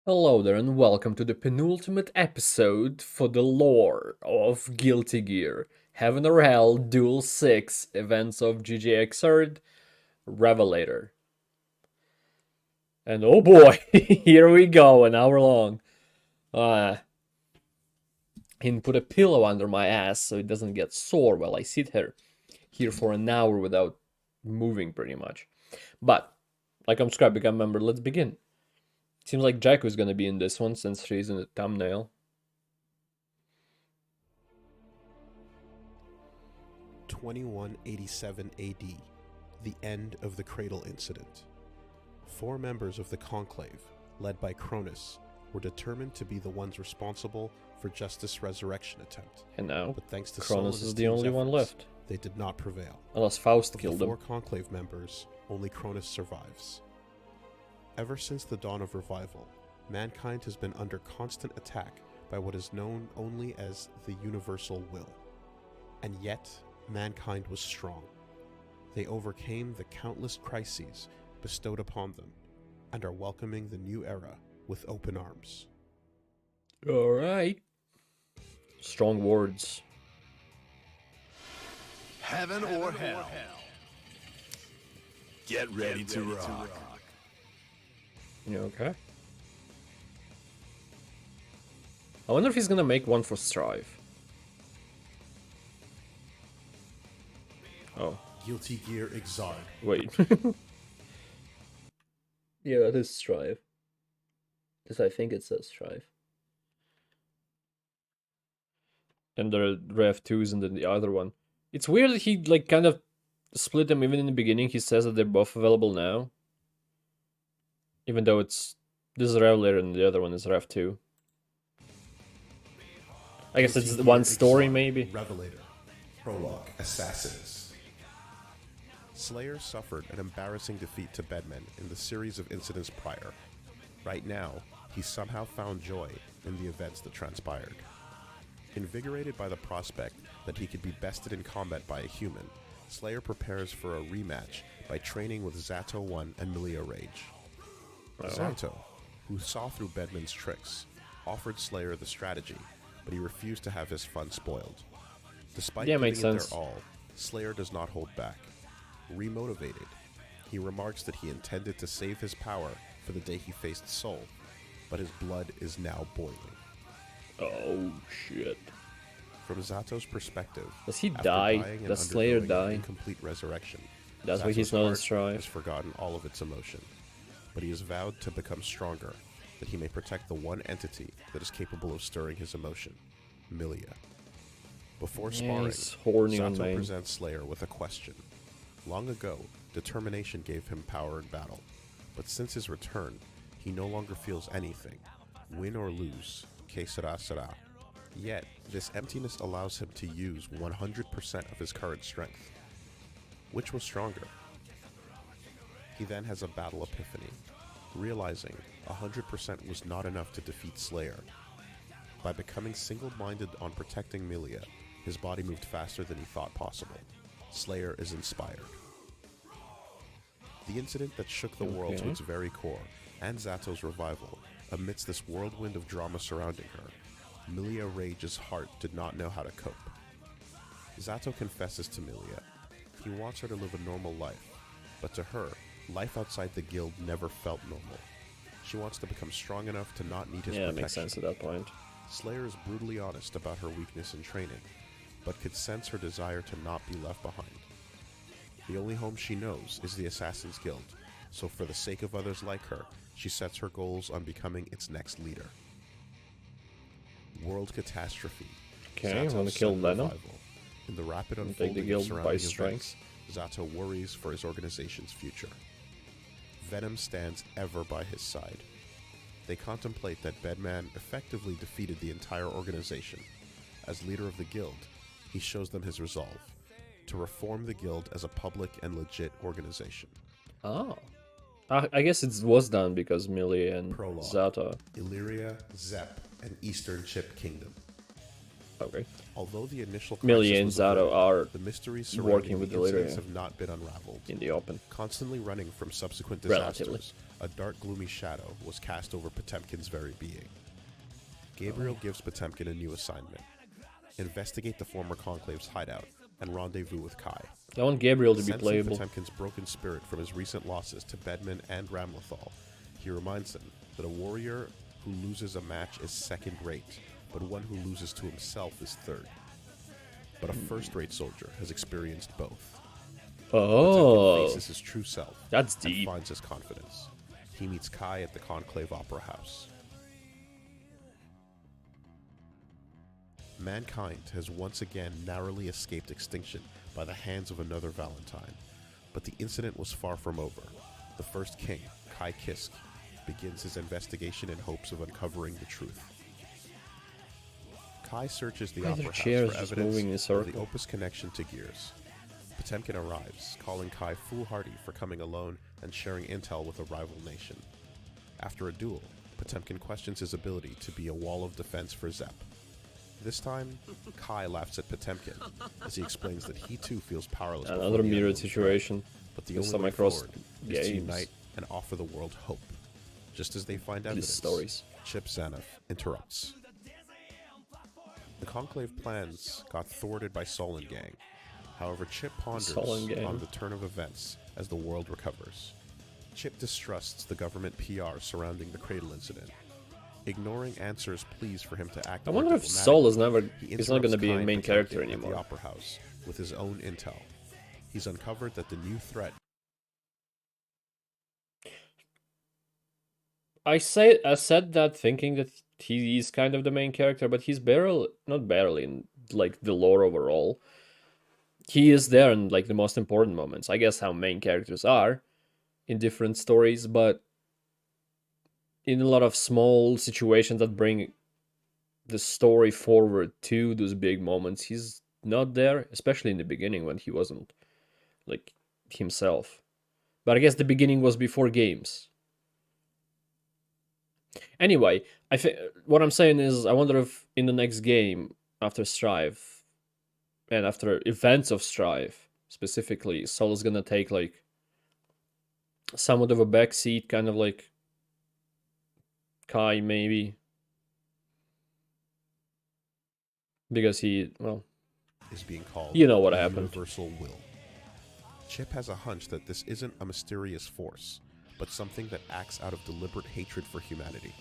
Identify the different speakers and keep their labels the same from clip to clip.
Speaker 1: Hello there and welcome to the penultimate episode for the lore of Guilty Gear. Heaven or Hell, Duel 6, Events of GGXrd, Revelator. And oh boy, here we go, an hour long. And put a pillow under my ass so it doesn't get sore while I sit here for an hour without moving pretty much. But, like I'm subscribed, become a member, let's begin. Seems like Jacko's gonna be in this one since she's in the thumbnail.
Speaker 2: 2187 AD, the end of the Cradle Incident. 4 members of the Conclave, led by Cronus, were determined to be the ones responsible for Justice' resurrection attempt.
Speaker 1: And now,
Speaker 2: but thanks to
Speaker 1: Cronus is the
Speaker 2: team's
Speaker 1: only one
Speaker 2: efforts,
Speaker 1: left.
Speaker 2: They did not prevail.
Speaker 1: Unless Faust
Speaker 2: Of
Speaker 1: killed
Speaker 2: the
Speaker 1: him.
Speaker 2: 4 Conclave members, only Cronus survives. Ever since the dawn of revival, mankind has been under constant attack by what is known only as the Universal Will. And yet, mankind was strong. They overcame the countless crises bestowed upon them, and are welcoming the new era with open arms.
Speaker 1: Alright. Strong words.
Speaker 3: Heaven or hell. Get ready to rock.
Speaker 1: You okay? I wonder if he's gonna make one for Strive. Oh,
Speaker 2: Guilty GGXrd.
Speaker 1: wait. Yeah, that is Strive. Because I think it says Strive. And there are Rev 2s and then the other one. It's weird that he like kind of split them even in the beginning. He says that they're both available now. Even though this is Revelator and the other one is Rev 2. I guess it's one story maybe.
Speaker 2: Revelator. Prologue. Assassins. Slayer suffered an embarrassing defeat to Bedman in the series of incidents prior. Right now, he somehow found joy in the events that transpired. Invigorated by the prospect that he could be bested in combat by a human, Slayer prepares for a rematch by training with Zato 1 and Milia Rage. Zato, who saw through Bedman's tricks, offered Slayer the strategy, but he refused to have his fun spoiled. Despite giving
Speaker 1: makes
Speaker 2: it
Speaker 1: sense.
Speaker 2: their all, Slayer does not hold back. Remotivated, he remarks that he intended to save his power for the day he faced Soul, but his blood is now boiling.
Speaker 1: Oh shit.
Speaker 2: From Zato's perspective,
Speaker 1: Does he
Speaker 2: after
Speaker 1: die?
Speaker 2: dying and
Speaker 1: Does Slayer
Speaker 2: undergoing an
Speaker 1: die?
Speaker 2: incomplete resurrection,
Speaker 1: That's why he's
Speaker 2: Zato's
Speaker 1: not in
Speaker 2: heart
Speaker 1: Strive.
Speaker 2: has forgotten all of its emotion, but he has vowed to become stronger, that he may protect the one entity that is capable of stirring his emotion, Milia. Before
Speaker 1: Yeah,
Speaker 2: sparring,
Speaker 1: he's horny on
Speaker 2: Zato
Speaker 1: main.
Speaker 2: presents Slayer with a question. Long ago, determination gave him power in battle, but since his return, he no longer feels anything. Win or lose, que sera sera. Yet, this emptiness allows him to use 100% of his current strength. Which was stronger? He then has a battle epiphany, realizing 100% was not enough to defeat Slayer. By becoming single-minded on protecting Milia, his body moved faster than he thought possible. Slayer is inspired. The incident that shook the world to its very core, and Zato's revival, amidst this whirlwind of drama surrounding her, Milia Rage's heart did not know how to cope. Zato confesses to Milia. He wants her to live a normal life, but to her, life outside the guild never felt normal. She wants to become strong enough to not need his
Speaker 1: Yeah, it
Speaker 2: protection.
Speaker 1: makes sense at that point.
Speaker 2: Slayer is brutally honest about her weakness in training, but could sense her desire to not be left behind. The only home she knows is the Assassin's Guild, so for the sake of others like her, she sets her goals on becoming its next leader. World catastrophe.
Speaker 1: Okay,
Speaker 2: Zato's
Speaker 1: wanna kill
Speaker 2: sudden
Speaker 1: Venom?
Speaker 2: revival. In the rapid
Speaker 1: Take the
Speaker 2: unfolding of
Speaker 1: guild by
Speaker 2: surrounding
Speaker 1: strength.
Speaker 2: events, Zato worries for his organization's future. Venom stands ever by his side. They contemplate that Bedman effectively defeated the entire organization. As leader of the guild, he shows them his resolve to reform the guild as a public and legit organization.
Speaker 1: Oh. I guess it was done because Millie and
Speaker 2: Prologue.
Speaker 1: Zato.
Speaker 2: Illyria, Zep, and Eastern Chip Kingdom.
Speaker 1: Okay.
Speaker 2: Although the initial
Speaker 1: Millie
Speaker 2: crisis
Speaker 1: and
Speaker 2: was
Speaker 1: Zato
Speaker 2: averted,
Speaker 1: are
Speaker 2: the mysteries
Speaker 1: working
Speaker 2: surrounding
Speaker 1: with
Speaker 2: the
Speaker 1: Illyria
Speaker 2: incidents have not been unraveled.
Speaker 1: in the open.
Speaker 2: Constantly running from subsequent
Speaker 1: Relatively.
Speaker 2: disasters, a dark, gloomy shadow was cast over Potemkin's very being. Gabriel gives Potemkin a new assignment: investigate the former Conclave's hideout and rendezvous with Kai.
Speaker 1: I want Gabriel to be
Speaker 2: Sensing
Speaker 1: playable.
Speaker 2: Potemkin's broken spirit from his recent losses to Bedman and Ramlethal, he reminds him that a warrior who loses a match is second-rate, but one who loses to himself is third. But a first-rate soldier has experienced both.
Speaker 1: Oh,
Speaker 2: Potemkin faces his true self
Speaker 1: that's
Speaker 2: and
Speaker 1: deep.
Speaker 2: finds his confidence. He meets Kai at the Conclave Opera House. Mankind has once again narrowly escaped extinction by the hands of another Valentine, but the incident was far from over. The first king, Kai Kisk, begins his investigation in hopes of uncovering the truth. Kai searches the
Speaker 1: Why are
Speaker 2: opera
Speaker 1: there
Speaker 2: house
Speaker 1: chairs
Speaker 2: for
Speaker 1: just
Speaker 2: evidence
Speaker 1: moving in a
Speaker 2: of the
Speaker 1: circle?
Speaker 2: opus connection to Gears. Potemkin arrives, calling Kai foolhardy for coming alone and sharing intel with a rival nation. After a duel, Potemkin questions his ability to be a wall of defense for Zep. This time, Kai laughs at Potemkin as he explains that he too feels powerless. before
Speaker 1: Another
Speaker 2: the
Speaker 1: mirrored
Speaker 2: unknown threat,
Speaker 1: situation.
Speaker 2: but the
Speaker 1: This
Speaker 2: only
Speaker 1: time
Speaker 2: way
Speaker 1: across
Speaker 2: forward is to
Speaker 1: games.
Speaker 2: unite and offer the world hope. Just as they find
Speaker 1: These
Speaker 2: evidence,
Speaker 1: stories.
Speaker 2: Chip Zanuff interrupts. The Conclave plans got thwarted by Solon Gang. However, Chip ponders
Speaker 1: Solon Gang.
Speaker 2: on the turn of events as the world recovers. Chip distrusts the government PR surrounding the Cradle incident. Ignoring answers pleas for him to act
Speaker 1: I
Speaker 2: more
Speaker 1: wonder if
Speaker 2: diplomatically,
Speaker 1: Sol is never.
Speaker 2: he
Speaker 1: He's not going to
Speaker 2: interrupts
Speaker 1: be
Speaker 2: Kai
Speaker 1: a
Speaker 2: and
Speaker 1: main
Speaker 2: Potemkin
Speaker 1: character
Speaker 2: at the
Speaker 1: anymore.
Speaker 2: Opera House with his own intel. He's uncovered that the new threat.
Speaker 1: I said that thinking that he's kind of the main character, but he's not barely in like the lore overall. He is there in like the most important moments. I guess how main characters are in different stories, but in a lot of small situations that bring the story forward to those big moments, he's not there, especially in the beginning when he wasn't like himself. But I guess the beginning was before games. Anyway, what I'm saying is, I wonder if in the next game after Strive and after events of Strive specifically, Sol is gonna take like somewhat of a backseat, kind of like Kai maybe, because
Speaker 2: Is being called
Speaker 1: you know what
Speaker 2: the
Speaker 1: happened.
Speaker 2: universal will. Chip has a hunch that this isn't a mysterious force, but something that acts out of deliberate hatred for humanity.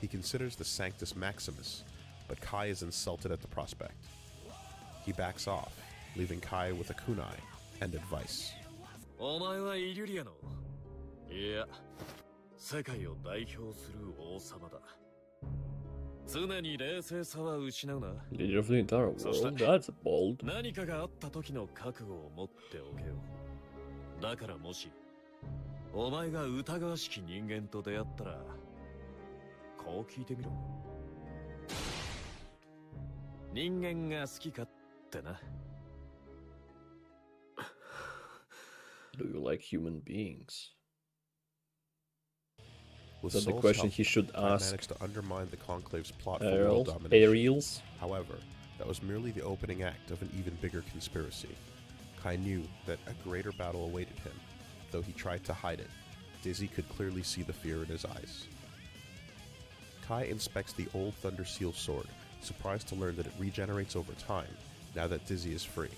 Speaker 2: He considers the Sanctus Maximus, but Kai is insulted at the prospect. He backs off, leaving Kai with a kunai and advice.
Speaker 4: お前はイリュリアのいや世界を代表する王様だ常に冷静さは失うな
Speaker 1: Leader of the entire world? That's bold.
Speaker 4: 何かがあった時の覚悟を持っておけよだからもしお前が疑わしき人間と出会ったらこう聞いてみろ人間が好きかってな
Speaker 1: Do you like human beings?
Speaker 2: With
Speaker 1: That's the
Speaker 2: Sol's
Speaker 1: question
Speaker 2: help,
Speaker 1: he should
Speaker 2: Kai
Speaker 1: ask
Speaker 2: managed to undermine the Conclave's plot for world domination.
Speaker 1: Ariels?
Speaker 2: However, that was merely the opening act of an even bigger conspiracy. Kai knew that a greater battle awaited him. Though he tried to hide it, Dizzy could clearly see the fear in his eyes. Kai inspects the old Thunder Seal sword, surprised to learn that it regenerates over time, now that Dizzy is free.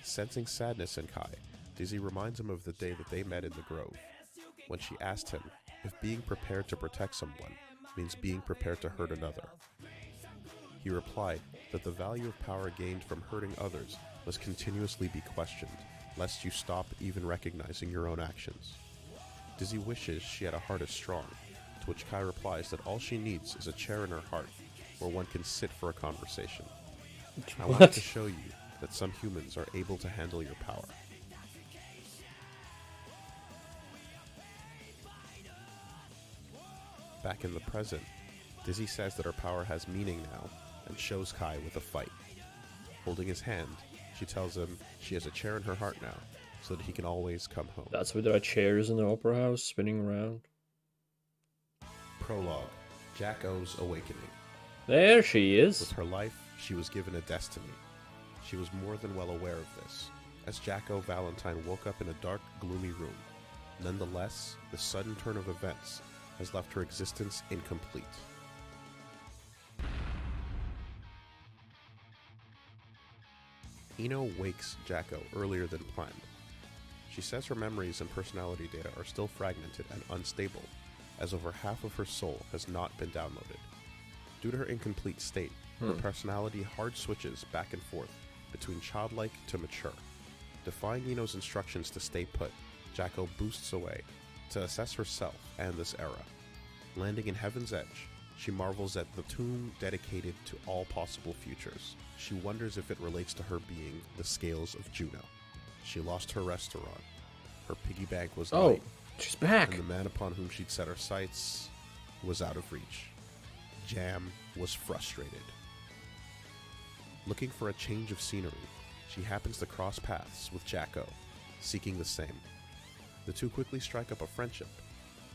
Speaker 2: Sensing sadness in Kai, Dizzy reminds him of the day that they met in the grove, when she asked him if being prepared to protect someone means being prepared to hurt another. He replied that the value of power gained from hurting others must continuously be questioned, lest you stop even recognizing your own actions. Dizzy wishes she had a heart as strong, to which Kai replies that all she needs is a chair in her heart where one can sit for a conversation. I wanted to show you that some humans are able to handle your power. Back in the present, Dizzy says that her power has meaning now and shows Kai with a fight. Holding his hand, she tells him she has a chair in her heart now so that he can always come home.
Speaker 1: That's where there are chairs in the opera house spinning around.
Speaker 2: Prologue: Jack O's awakening.
Speaker 1: There she
Speaker 2: With
Speaker 1: is.
Speaker 2: her life, she was given a destiny. She was more than well aware of this, as Jack O. Valentine woke up in a dark, gloomy room. Nonetheless, the sudden turn of events has left her existence incomplete. Ino wakes Jacko earlier than planned. She says her memories and personality data are still fragmented and unstable, as over half of her soul has not been downloaded. Due to her incomplete state, her personality hard switches back and forth between childlike to mature. Defying Ino's instructions to stay put, Jacko boosts away to assess herself and this era. Landing in Heaven's Edge, she marvels at the tomb dedicated to all possible futures. She wonders if it relates to her being the scales of Juno. She lost her restaurant. Her piggy bank was light,
Speaker 1: she's back.
Speaker 2: and the man upon whom she'd set her sights was out of reach. Jam was frustrated. Looking for a change of scenery, she happens to cross paths with Jacko, seeking the same. The two quickly strike up a friendship.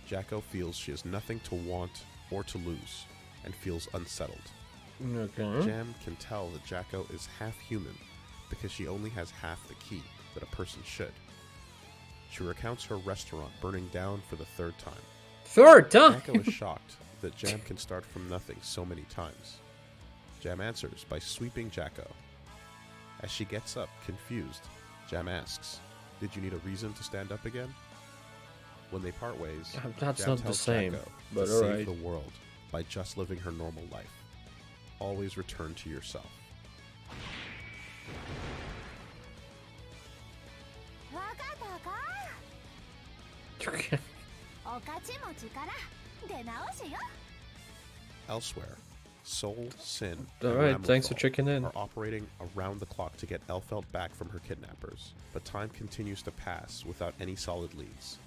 Speaker 2: Jacko feels she has nothing to want or to lose, and feels unsettled.
Speaker 1: Okay.
Speaker 2: Jam can tell that Jacko is half human because she only has half the key that a person should. She recounts her restaurant burning down for the third time.
Speaker 1: Third time?
Speaker 2: Jacko is shocked that Jam can start from nothing so many times. Jam answers by sweeping Jacko. As she gets up, confused, Jam asks, "Did you need a reason to stand up again?" When they part ways,
Speaker 1: That's
Speaker 2: Jam
Speaker 1: not the
Speaker 2: tells
Speaker 1: same,
Speaker 2: Jacko
Speaker 1: but
Speaker 2: to save
Speaker 1: alright.
Speaker 2: the world by just living her normal life. Always return to yourself.
Speaker 5: わかったかおかち持ちから出直しよ
Speaker 2: Elsewhere, Soul, Sin,
Speaker 1: Alright,
Speaker 2: and
Speaker 1: thanks for
Speaker 2: Ramlethal
Speaker 1: checking in.
Speaker 2: are operating around the clock to get Elfelt back from her kidnappers, but time continues to pass without any solid leads.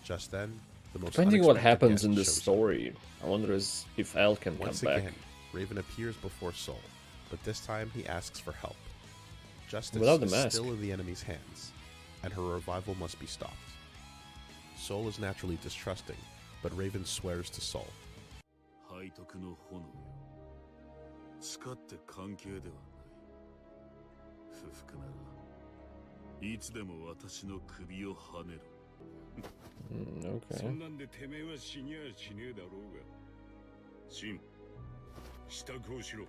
Speaker 2: Just then, the most
Speaker 1: Depending what
Speaker 2: unexpected
Speaker 1: happens
Speaker 2: guest
Speaker 1: in this
Speaker 2: shows up.
Speaker 1: story, I wonder if El can
Speaker 2: Once
Speaker 1: come back.
Speaker 2: again, Raven appears before Soul, but this time he asks for help. Justice
Speaker 1: Without the
Speaker 2: is
Speaker 1: mask.
Speaker 2: still in the enemy's hands, and her revival must be stopped. Soul is naturally distrusting, but Raven swears to Soul.
Speaker 4: 背徳の炎よ。使って関係ではない。不服ならいつでも私の首をはねろ。
Speaker 1: Okay.
Speaker 4: そんなんでてめえは死にゃしねえだろうが。シン、支度をしろ。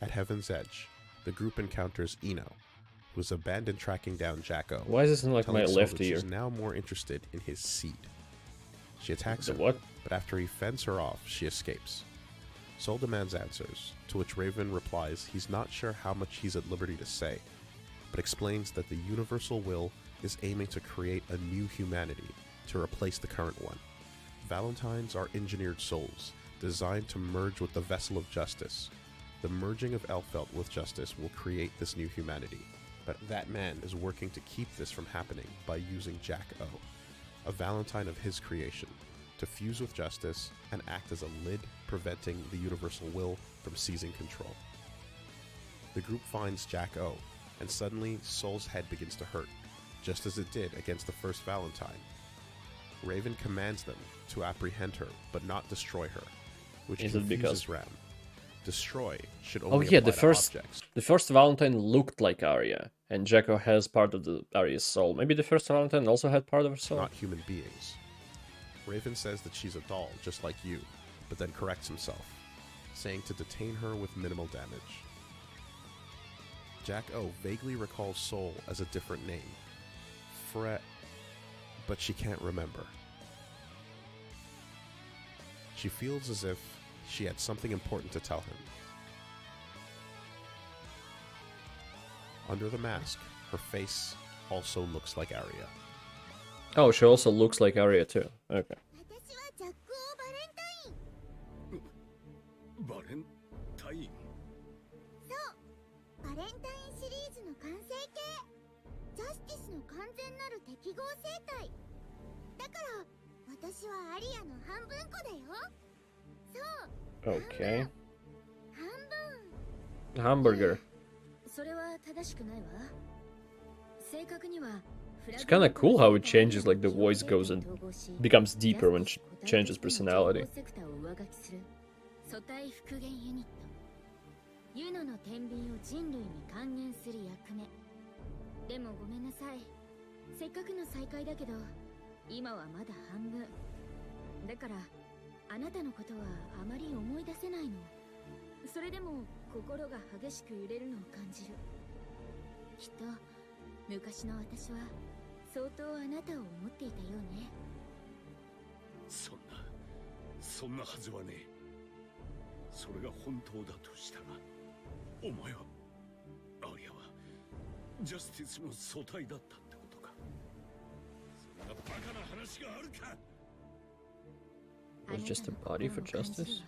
Speaker 2: At Heaven's Edge, the group encounters Ino, who has abandoned tracking down Jacko.
Speaker 1: Why is this in like my
Speaker 2: telling Soul
Speaker 1: left
Speaker 2: that
Speaker 1: ear?
Speaker 2: she's now more interested in his seed. She attacks
Speaker 1: The
Speaker 2: him,
Speaker 1: what?
Speaker 2: but after he fends her off, she escapes. Soul demands answers, to which Raven replies he's not sure how much he's at liberty to say, but explains that the universal will is aiming to create a new humanity to replace the current one. Valentines are engineered souls, designed to merge with the vessel of justice. The merging of Elfelt with justice will create this new humanity, but that man is working to keep this from happening by using Jack O, a Valentine of his creation, to fuse with justice and act as a lid preventing the universal will from seizing control. The group finds Jack O, and suddenly Soul's head begins to hurt, just as it did against the first Valentine. Raven commands them to apprehend her, but not destroy her, which
Speaker 1: Is it
Speaker 2: confuses
Speaker 1: because-
Speaker 2: Ram. Destroy should
Speaker 1: Oh
Speaker 2: only
Speaker 1: yeah,
Speaker 2: apply
Speaker 1: the
Speaker 2: to
Speaker 1: first
Speaker 2: objects.
Speaker 1: the first Valentine looked like Arya, and Jacko has part of the Arya's soul. Maybe the first Valentine also had part of her soul.
Speaker 2: Not human beings. Raven says that she's a doll, just like you, but then corrects himself, saying to detain her with minimal damage. Jack O vaguely recalls Soul as a different name, Fret, but she can't remember. She feels as if she had something important to tell him. Under the mask, her face also looks like Arya.
Speaker 1: Oh, she also looks like Arya too. Okay.
Speaker 5: 私はジャック・オー・バレンタイン
Speaker 4: バレンタイン。
Speaker 5: バレンタインシリーズの完成形ジャスティスの完全なる適合生態だから私はアリアの半分子だよそう
Speaker 1: Okay.
Speaker 5: 半分
Speaker 1: Hamburger.
Speaker 5: それは正しくないわ正確には
Speaker 1: It's kind of cool how it changes, like the voice goes and becomes deeper when she changes personality.
Speaker 5: 素体復元ユニットユノの天秤を人類に還元する役目でもごめんなさいせっかくの再会だけど今はまだ半分だからあなたのことはあまり思い出せないの。それでも心が激しく揺れるのを感じる。きっと昔の私は相当あなたを思っていたようね。
Speaker 3: そんなはずはねえ。それが本当だとしたら、お前はアリアはジャスティスの素体だったってことか。そんなバカな話があるか。
Speaker 1: Was just a body for justice?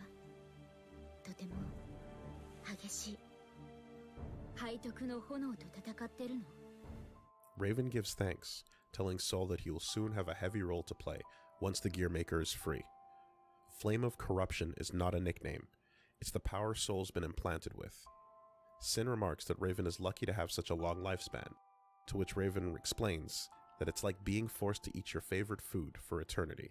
Speaker 5: とても激しい背徳の炎と戦ってるの。
Speaker 2: Raven gives thanks, telling Soul that he will soon have a heavy role to play once the Gearmaker is free. Flame of Corruption is not a nickname. It's the power Soul's been implanted with. Sin remarks that Raven is lucky to have such a long lifespan, to which Raven explains that it's like being forced to eat your favorite food for eternity.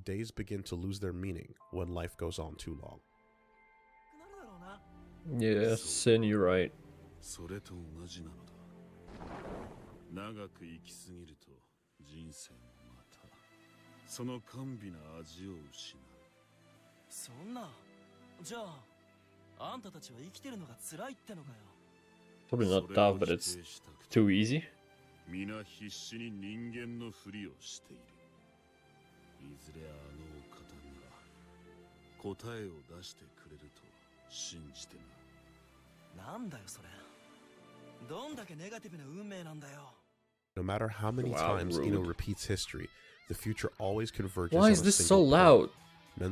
Speaker 2: Days begin to lose their meaning when life goes on too long.
Speaker 1: Yeah, Sin, you're right.
Speaker 3: それと同じなのだ。長く生きすぎると人生もまたその甘美な味を失う。
Speaker 6: そんな、じゃああんたたちは生きてるのが辛いってのかよ。
Speaker 1: Probably not tough, but it's too easy.
Speaker 3: 皆必死に人間のふりをしている。いずれあのお方が答えを出してくれると信じてな。
Speaker 6: なんだよそれ。どんだけネガティブな運命なんだよ。
Speaker 2: No matter how many
Speaker 1: Wow,
Speaker 2: times
Speaker 1: rude.
Speaker 2: Ino repeats history, the future always converges
Speaker 1: Why
Speaker 2: on
Speaker 1: is
Speaker 2: a
Speaker 1: this so
Speaker 2: single
Speaker 1: loud?
Speaker 2: point.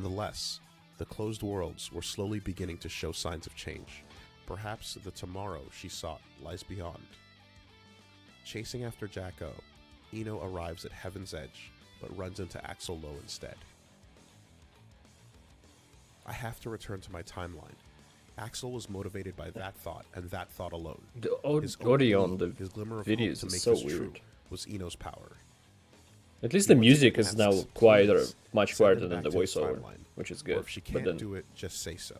Speaker 2: Nonetheless, the closed worlds were slowly beginning to show signs of change. Perhaps the tomorrow she sought lies beyond. Chasing after Jacko, Ino arrives at Heaven's Edge, but runs into Axel Low instead. I have to return to my timeline. Axel was motivated by that thought and that thought alone.
Speaker 1: The
Speaker 2: His
Speaker 1: audio
Speaker 2: only
Speaker 1: on the
Speaker 2: lead, his glimmer of hope
Speaker 1: videos
Speaker 2: to
Speaker 1: is
Speaker 2: make
Speaker 1: so
Speaker 2: this true
Speaker 1: weird.
Speaker 2: was Ino's power.
Speaker 1: At least the
Speaker 2: Once
Speaker 1: music
Speaker 2: again
Speaker 1: is now
Speaker 2: asks,
Speaker 1: quieter,
Speaker 2: "Please,
Speaker 1: much
Speaker 2: send
Speaker 1: quieter
Speaker 2: him
Speaker 1: than
Speaker 2: back
Speaker 1: the
Speaker 2: to his
Speaker 1: voiceover,
Speaker 2: timeline.
Speaker 1: which is
Speaker 2: Or
Speaker 1: good.
Speaker 2: if she
Speaker 1: But
Speaker 2: can't
Speaker 1: then
Speaker 2: do it, just say so.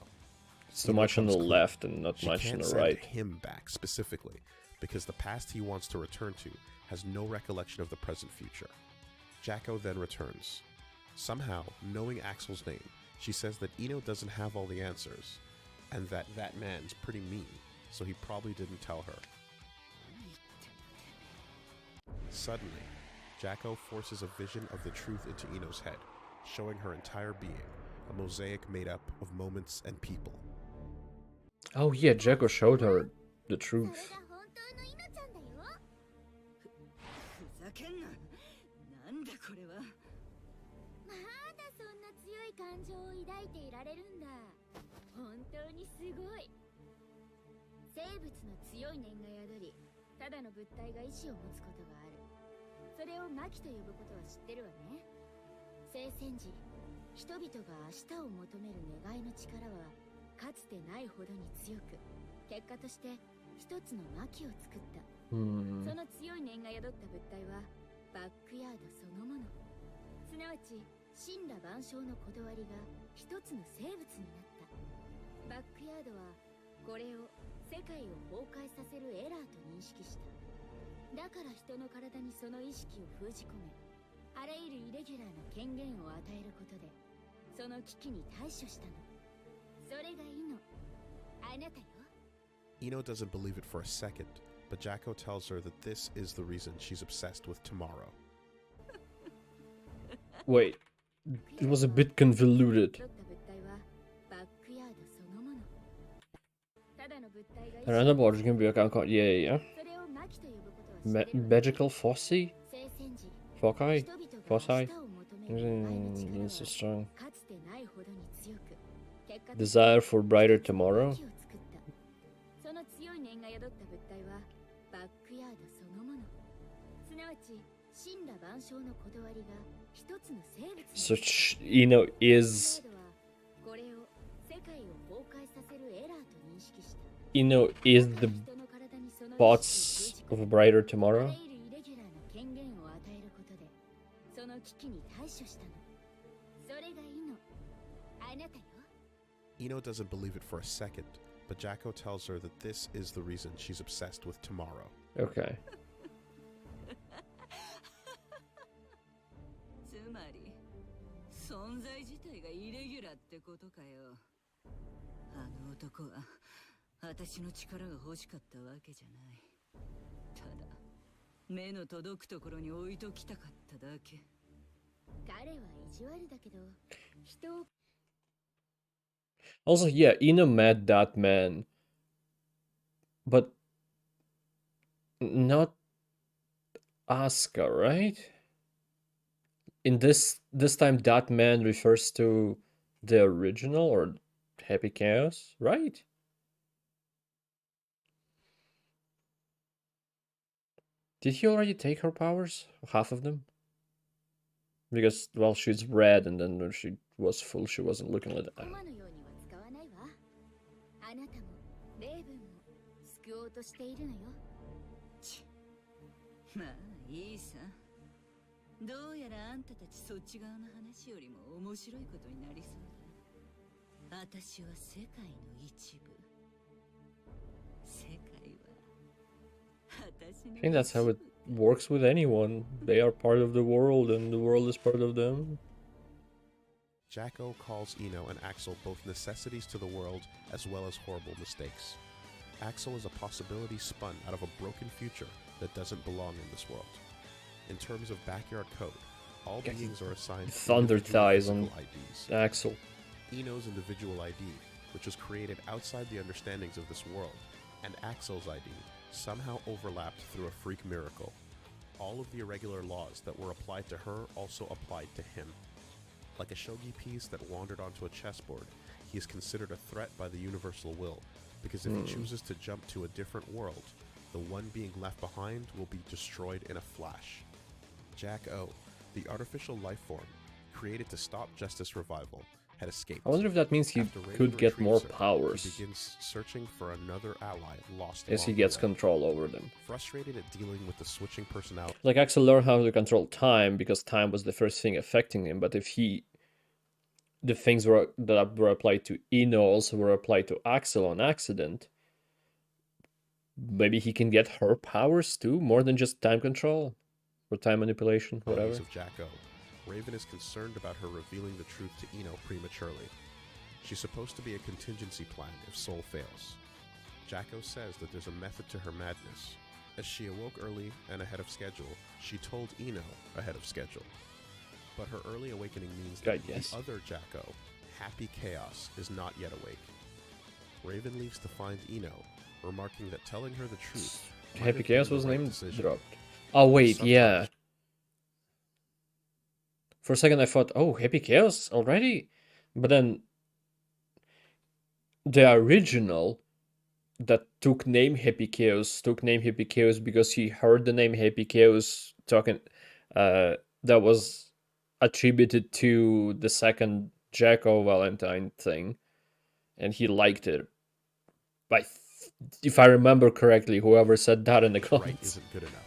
Speaker 1: it's too
Speaker 2: Ino
Speaker 1: much on the
Speaker 2: comes clean.
Speaker 1: left and not
Speaker 2: She
Speaker 1: much on
Speaker 2: can't
Speaker 1: the
Speaker 2: send
Speaker 1: right.
Speaker 2: him back specifically, because the past he wants to return to has no recollection of the present future. Jacko then returns. Somehow, knowing Axel's name, she says that Ino doesn't have all the answers, and that that man's pretty mean, so he probably didn't tell her. Suddenly, Jacko forces a vision of the truth into Ino's head, showing her entire being, a mosaic made up of moments and people.
Speaker 1: Oh yeah, Jacko showed her the
Speaker 5: それ
Speaker 1: truth.
Speaker 5: が本当のイノちゃんだよ。
Speaker 6: ふざけんな。なんだこれは。
Speaker 5: まだそんな強い感情を抱いていられるんだ。本当にすごい。生物の強い念が宿り、ただの物体が意志を持つことがある。それを魔気と呼ぶことは知ってるわね。聖戦時、人々が明日を求める願いの力はかつてないほどに強く、結果として一つの魔気を作った。
Speaker 1: Hmm.
Speaker 5: その強い念が宿った物体はバックヤードそのもの。すなわち神羅万象のこだわりが一つの生物になった。バックヤードはこれを世界を崩壊させるエラーと認識した。だから人の体にその意識を封じ込め、あらゆるイレギュラーな権限を与えることでその危機に対処したの。それがイノ、あなたよ。
Speaker 2: Ino doesn't believe it for a second, but Jacko tells her that this is the reason she's obsessed with tomorrow.
Speaker 1: Wait, it was a bit convoluted.
Speaker 5: 取った物体はバックヤードそのもの。ただの物体が意
Speaker 1: En annan borgen brukar han kalla... Yeah, yeah.
Speaker 5: それを魔気と呼ぶことは知ってるわ。
Speaker 1: Magical Fossey?
Speaker 5: 聖戦時、
Speaker 1: Fokai?
Speaker 5: 人々が
Speaker 1: Fossai?
Speaker 5: 明日を求める願いの
Speaker 1: That's
Speaker 5: 力
Speaker 1: so
Speaker 5: は
Speaker 1: strong.
Speaker 5: かつてないほどに強く、結果
Speaker 1: Desire for brighter tomorrow?
Speaker 5: 魔気を作った。その強い念が宿った物体はバックヤードそのもの。すなわち神羅万象のこだわりが一つの生物になった。
Speaker 1: So Ino is...
Speaker 5: これを世界を崩壊させるエラーと認識した。
Speaker 1: Ino is the
Speaker 5: 人の体にその意識を封
Speaker 1: bots
Speaker 5: じ込
Speaker 1: of
Speaker 5: め
Speaker 1: a brighter
Speaker 5: あ
Speaker 1: tomorrow?
Speaker 5: らゆるイレギュラーな権限を与えることでその危機に対処したの。それがイノ、あなたよ。
Speaker 2: Ino doesn't believe it for a second, but Jacko tells her that this is the reason she's obsessed with tomorrow.
Speaker 1: Okay.
Speaker 7: 存在自体がイレギュラーってことかよ。あの男は私の力が欲しかったわけじゃない。ただ目の届くところに置いときたかっただけ。
Speaker 5: 彼は意地悪だけど、人を
Speaker 1: Also, yeah, Ina met that man, but not Asuka, right? In this time, that man refers to the original or Happy Chaos, right? Did he already take her powers? Half of them? Because, well, she's red, and then when she was full, she wasn't looking like that.
Speaker 5: 駒のようには使わないわ。あなたもレイブンも救おうとしているのよ。
Speaker 7: まあいいさ。どうやらあんたたちそっち側の話よりも面白いことになりそうだ。私は世界の一部。世界は私の
Speaker 1: I think that's how it works with anyone. They are part of the world, and the world is part of them.
Speaker 2: Jacko calls Ino and Axel both necessities to the world as well as horrible mistakes. Axel is a possibility spun out of a broken future that doesn't belong in this world. In terms of backyard code, all beings are assigned
Speaker 1: Thunder
Speaker 2: individual
Speaker 1: thighs on
Speaker 2: physical IDs.
Speaker 1: Axel.
Speaker 2: Ino's individual ID, which was created outside the understandings of this world, and Axel's ID somehow overlapped through a freak miracle. All of the irregular laws that were applied to her also applied to him. Like a shogi piece that wandered onto a chessboard, he is considered a threat by the universal will, because if he chooses to jump to a different world, the one being left behind will be destroyed in a flash. Jack O, the artificial life form, created to stop Justice Revival, had escaped.
Speaker 1: I wonder if that means he
Speaker 2: After Raven
Speaker 1: could get more
Speaker 2: retrieves her,
Speaker 1: powers
Speaker 2: He begins searching for another ally lost
Speaker 1: as he
Speaker 2: along
Speaker 1: gets
Speaker 2: the way.
Speaker 1: control over them.
Speaker 2: Frustrated at dealing with the switching personality,
Speaker 1: Like Axel learned how to control time because time was the first thing affecting him. But if the things that were applied to Ino also were applied to Axel on accident, maybe he can get her powers too, more than just time control or time manipulation, whatever.
Speaker 2: of Jacko, Raven is concerned about her revealing the truth to Ino prematurely. She's supposed to be a contingency plan if Soul fails. Jacko says that there's a method to her madness. As she awoke early and ahead of schedule, she told Ino ahead of schedule. But her early awakening means that the other Jacko, Happy Chaos, is not yet awake. Raven leaves to find Ino, remarking that telling her the truth.
Speaker 1: Happy Chaos was named dropped. Oh wait, yeah. For a second I thought, oh, Happy Chaos already? But then the original that took name Happy Chaos because he heard the name Happy Chaos talking that was attributed to the second Jacko Valentine thing, and he liked it. But if I remember correctly, whoever said that in the comments.
Speaker 2: Right isn't good enough.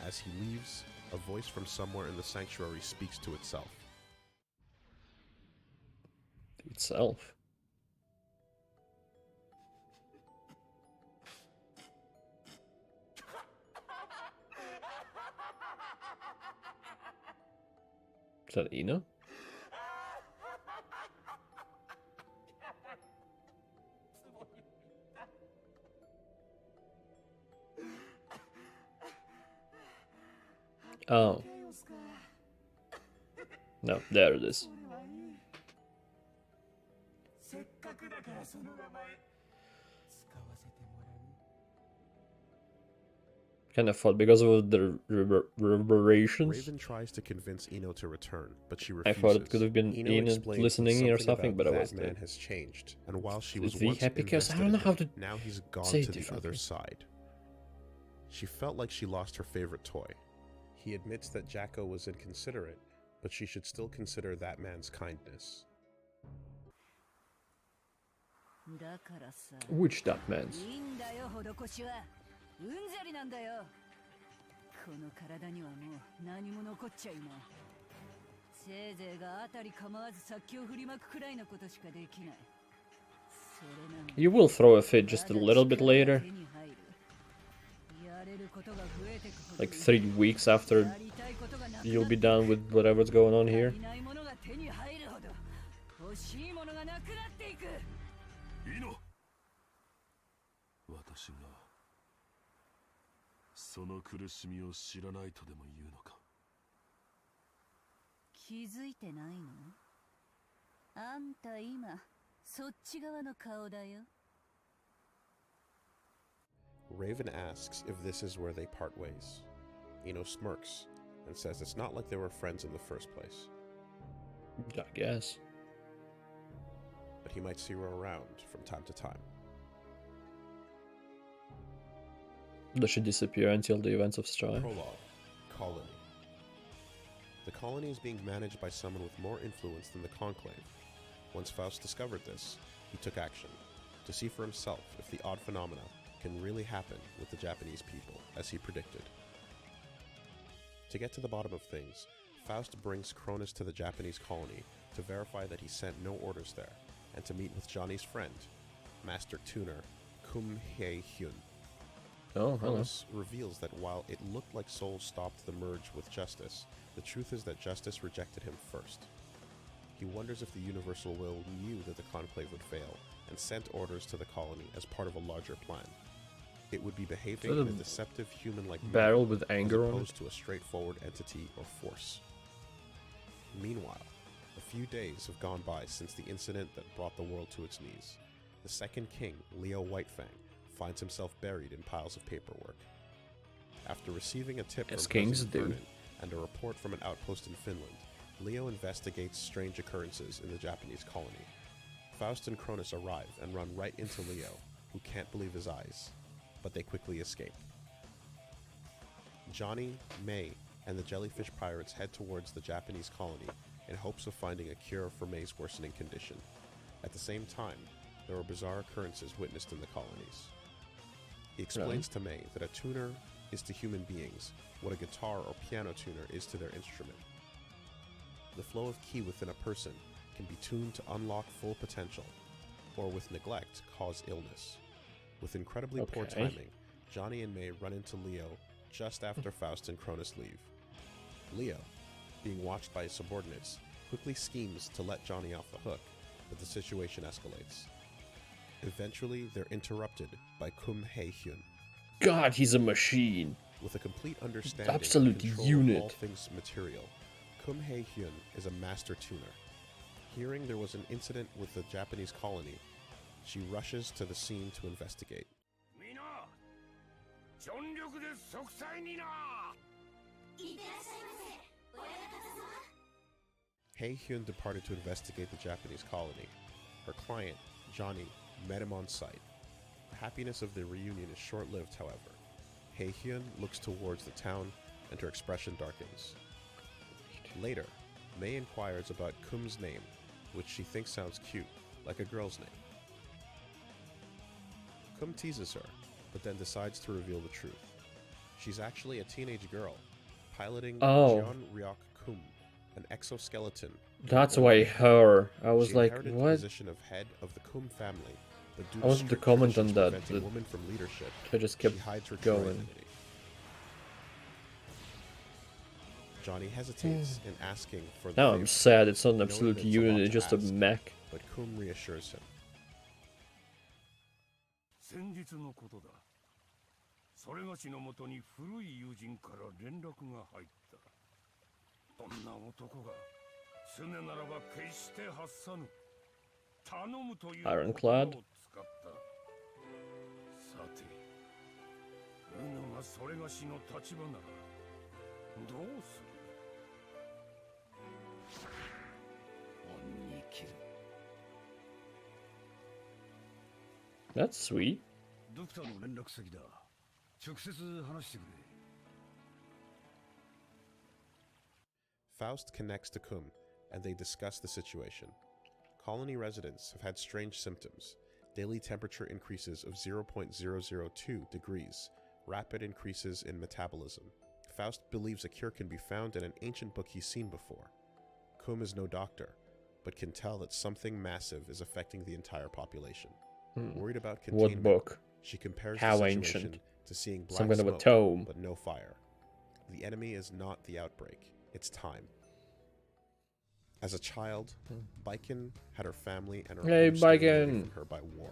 Speaker 2: As he leaves, a voice from somewhere in the sanctuary speaks to itself.
Speaker 1: Itself. Is that Ino? Oh. No, there it is. Kind of thought because of the reverberations.
Speaker 2: Raven tries to convince Ino to return, but she
Speaker 1: I
Speaker 2: refuses.
Speaker 1: thought it could have been
Speaker 2: Ino
Speaker 1: Ino
Speaker 2: explains that
Speaker 1: listening or something, but I
Speaker 2: about
Speaker 1: was
Speaker 2: that man
Speaker 1: dead.
Speaker 2: has changed, and while she was
Speaker 1: The
Speaker 2: once
Speaker 1: Happy Chaos, I
Speaker 2: invested
Speaker 1: don't know
Speaker 2: in
Speaker 1: how
Speaker 2: him,
Speaker 1: to
Speaker 2: now he's gone
Speaker 1: say
Speaker 2: to
Speaker 1: it
Speaker 2: the
Speaker 1: differently.
Speaker 2: other side. She felt like she lost her favorite toy. He admits that Jacko was inconsiderate, but she should still consider that man's kindness.
Speaker 1: Which that man's?
Speaker 7: いいんだよ、施しは。うんざりなんだよ。この体にはもう何も残っちゃいない。せいぜいがあたり構わず殺気を振りまくくらいのことしかできない。それなのに
Speaker 1: You will throw a fit just a little bit later.
Speaker 7: 手に入る。やれることが増えてくほど
Speaker 1: Like 3 weeks after
Speaker 7: やりたいことがなくなって
Speaker 1: you'll be done with whatever's going on here.
Speaker 7: 足りないものが手に入るほど欲しいものがなくなっていく。
Speaker 3: いいの。私がその苦しみを知らないとでも言うのか。
Speaker 7: 気づいてないの？あんた今そっち側の顔だよ。
Speaker 2: Raven asks if this is where they part ways. Ino smirks and says it's not like they were friends in the first place,
Speaker 1: I guess.
Speaker 2: but he might see her around from time to time.
Speaker 1: Does she disappear until the events of Strife?
Speaker 2: Prologue, Colony. The colony is being managed by someone with more influence than the Conclave. Once Faust discovered this, he took action to see for himself if the odd phenomena can really happen with the Japanese people, as he predicted. To get to the bottom of things, Faust brings Cronus to the Japanese colony to verify that he sent no orders there, and to meet with Johnny's friend, Master Tuner Kum Hae-hyun.
Speaker 1: Oh, hello.
Speaker 2: Cronus reveals that while it looked like Soul stopped the merge with Justice, the truth is that Justice rejected him first. He wonders if the Universal Will knew that the Conclave would fail, and sent orders to the colony as part of a larger plan. It would be behaving
Speaker 1: Sort
Speaker 2: in a
Speaker 1: of
Speaker 2: deceptive human-like
Speaker 1: barrel
Speaker 2: manner,
Speaker 1: with
Speaker 2: as
Speaker 1: anger on it.
Speaker 2: opposed to a straightforward entity or force. Meanwhile, a few days have gone by since the incident that brought the world to its knees. The second king, Leo Whitefang, finds himself buried in piles of paperwork. After receiving a tip
Speaker 1: As
Speaker 2: from
Speaker 1: kings
Speaker 2: President
Speaker 1: do.
Speaker 2: Vernon and a report from an outpost in Finland, Leo investigates strange occurrences in the Japanese colony. Faust and Cronus arrive and run right into Leo, who can't believe his eyes, but they quickly escape. Johnny, May, and the jellyfish pirates head towards the Japanese colony in hopes of finding a cure for May's worsening condition. At the same time, there are bizarre occurrences witnessed in the colonies. He explains to May that a tuner is to human beings what a guitar or piano tuner is to their instrument. The flow of ki within a person can be tuned to unlock full potential, or with neglect cause illness. With incredibly poor
Speaker 1: Okay.
Speaker 2: timing, Johnny and May run into Leo just after Faust and Cronus leave. Leo, being watched by his subordinates, quickly schemes to let Johnny off the hook, but the situation escalates. Eventually, they're interrupted by Kum Hae-hyun.
Speaker 1: God, he's a machine.
Speaker 2: With a complete understanding
Speaker 1: Absolute
Speaker 2: and control
Speaker 1: unit.
Speaker 2: of all things material, Kum Hae-hyun is a master tuner. Hearing there was an incident with the Japanese colony, she rushes to the scene to investigate. Hae-hyun departed to investigate the Japanese colony. Her client, Johnny, met him on site. The happiness of the reunion is short-lived, however. Hae-hyun looks towards the town, and her expression darkens. Later, May inquires about Kum's name, which she thinks sounds cute, like a girl's name. Kum teases her, but then decides to reveal the truth. She's actually a teenage girl, piloting
Speaker 1: Oh.
Speaker 2: Jeon Ryok Kum, an exoskeleton.
Speaker 1: That's why her. I was
Speaker 2: She
Speaker 1: like,
Speaker 2: inherited the
Speaker 1: what?
Speaker 2: position of head of the Kum family, but due
Speaker 1: I wanted to
Speaker 2: strict
Speaker 1: comment on
Speaker 2: traditions
Speaker 1: that,
Speaker 2: preventing
Speaker 1: but
Speaker 2: women from leadership,
Speaker 1: I just kept
Speaker 2: she hides her true
Speaker 1: going.
Speaker 2: identity. Johnny hesitates in asking for the
Speaker 1: Now
Speaker 2: favor,
Speaker 1: I'm sad. It's not an
Speaker 2: knowing
Speaker 1: absolute
Speaker 2: that it's a lot
Speaker 1: unit.
Speaker 2: to
Speaker 1: It's just a
Speaker 2: ask,
Speaker 1: mech.
Speaker 2: but Kum reassures him.
Speaker 3: 先日のことだ。それがしのもとに古い友人から連絡が入った。どんな男が常ならば決して発さぬ。頼むという言葉を
Speaker 1: Ironclad
Speaker 3: 使った。さて、うぬがそれがしの立場ならどうする？恩に切る。
Speaker 1: That's sweet.
Speaker 3: ドクターの連絡先だ。直接話してくれ。
Speaker 2: Faust connects to Kum, and they discuss the situation. Colony residents have had strange symptoms. Daily temperature increases of 0.002 degrees, rapid increases in metabolism. Faust believes a cure can be found in an ancient book he's seen before. Kum is no doctor, but can tell that something massive is affecting the entire population. Worried about
Speaker 1: What
Speaker 2: containment,
Speaker 1: book?
Speaker 2: she compares
Speaker 1: How
Speaker 2: the situation
Speaker 1: ancient?
Speaker 2: to seeing black
Speaker 1: Some kind of a
Speaker 2: smoke,
Speaker 1: tome.
Speaker 2: but no fire. The enemy is not the outbreak, it's time. As a child, Baiken had her family and her
Speaker 1: Hey,
Speaker 2: home stolen away
Speaker 1: Baiken.
Speaker 2: from her by war.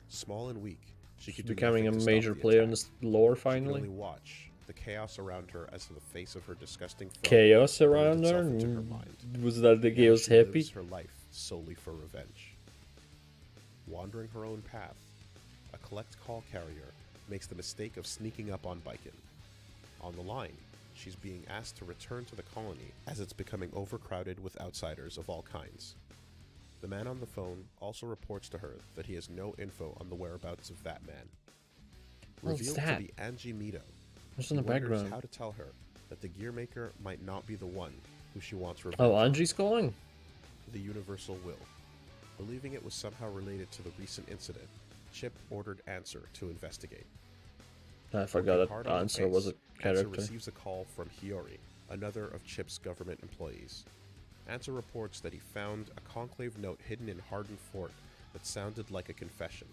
Speaker 2: Small and weak, she
Speaker 1: She's
Speaker 2: could do
Speaker 1: becoming a
Speaker 2: nothing to stop
Speaker 1: major
Speaker 2: the
Speaker 1: player in
Speaker 2: attack.
Speaker 1: this lore
Speaker 2: She could
Speaker 1: finally.
Speaker 2: only watch the chaos around her as the face of her disgusting foe
Speaker 1: Chaos
Speaker 2: burned
Speaker 1: around her?
Speaker 2: itself into her mind.
Speaker 1: Was that the
Speaker 2: Now
Speaker 1: chaos
Speaker 2: she
Speaker 1: happy?
Speaker 2: lives her life solely for revenge. Wandering her own path, a collect call carrier makes the mistake of sneaking up on Baiken. On the line, she's being asked to return to the colony as it's becoming overcrowded with outsiders of all kinds. The man on the phone also reports to her that he has no info on the whereabouts of that man.
Speaker 1: What's
Speaker 2: Revealed
Speaker 1: that?
Speaker 2: to be Angie Mito,
Speaker 1: What's
Speaker 2: he
Speaker 1: in the
Speaker 2: wonders
Speaker 1: background?
Speaker 2: how to tell her that the gear maker might not be the one who she wants revenge
Speaker 1: Oh,
Speaker 2: on.
Speaker 1: Angie's calling?
Speaker 2: The Universal Will. Believing it was somehow related to the recent incident, Chip ordered Answer to investigate.
Speaker 1: I forgot
Speaker 2: Working hard
Speaker 1: that
Speaker 2: on the
Speaker 1: Answer was a
Speaker 2: case, Answer
Speaker 1: character.
Speaker 2: receives a call from Hiyori, another of Chip's government employees. Answer reports that he found a conclave note hidden in Harden Fort that sounded like a confession.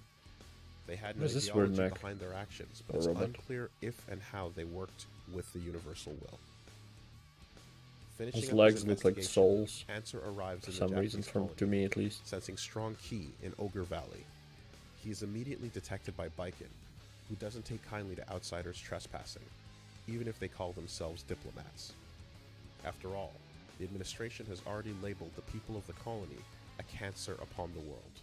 Speaker 2: They had an
Speaker 1: Who's this weird
Speaker 2: ideology
Speaker 1: mech?
Speaker 2: behind their actions, but
Speaker 1: Or
Speaker 2: it's
Speaker 1: robot?
Speaker 2: unclear if and how they worked with the Universal Will. Finishing
Speaker 1: His
Speaker 2: up
Speaker 1: legs
Speaker 2: his
Speaker 1: look like
Speaker 2: investigation,
Speaker 1: souls.
Speaker 2: Answer arrives
Speaker 1: For
Speaker 2: in
Speaker 1: some
Speaker 2: the
Speaker 1: reason,
Speaker 2: Japanese
Speaker 1: from
Speaker 2: colony,
Speaker 1: to me at least.
Speaker 2: sensing strong ki in Ogre Valley. He is immediately detected by Baiken, who doesn't take kindly to outsiders trespassing, even if they call themselves diplomats. After all, the administration has already labeled the people of the colony a cancer upon the world.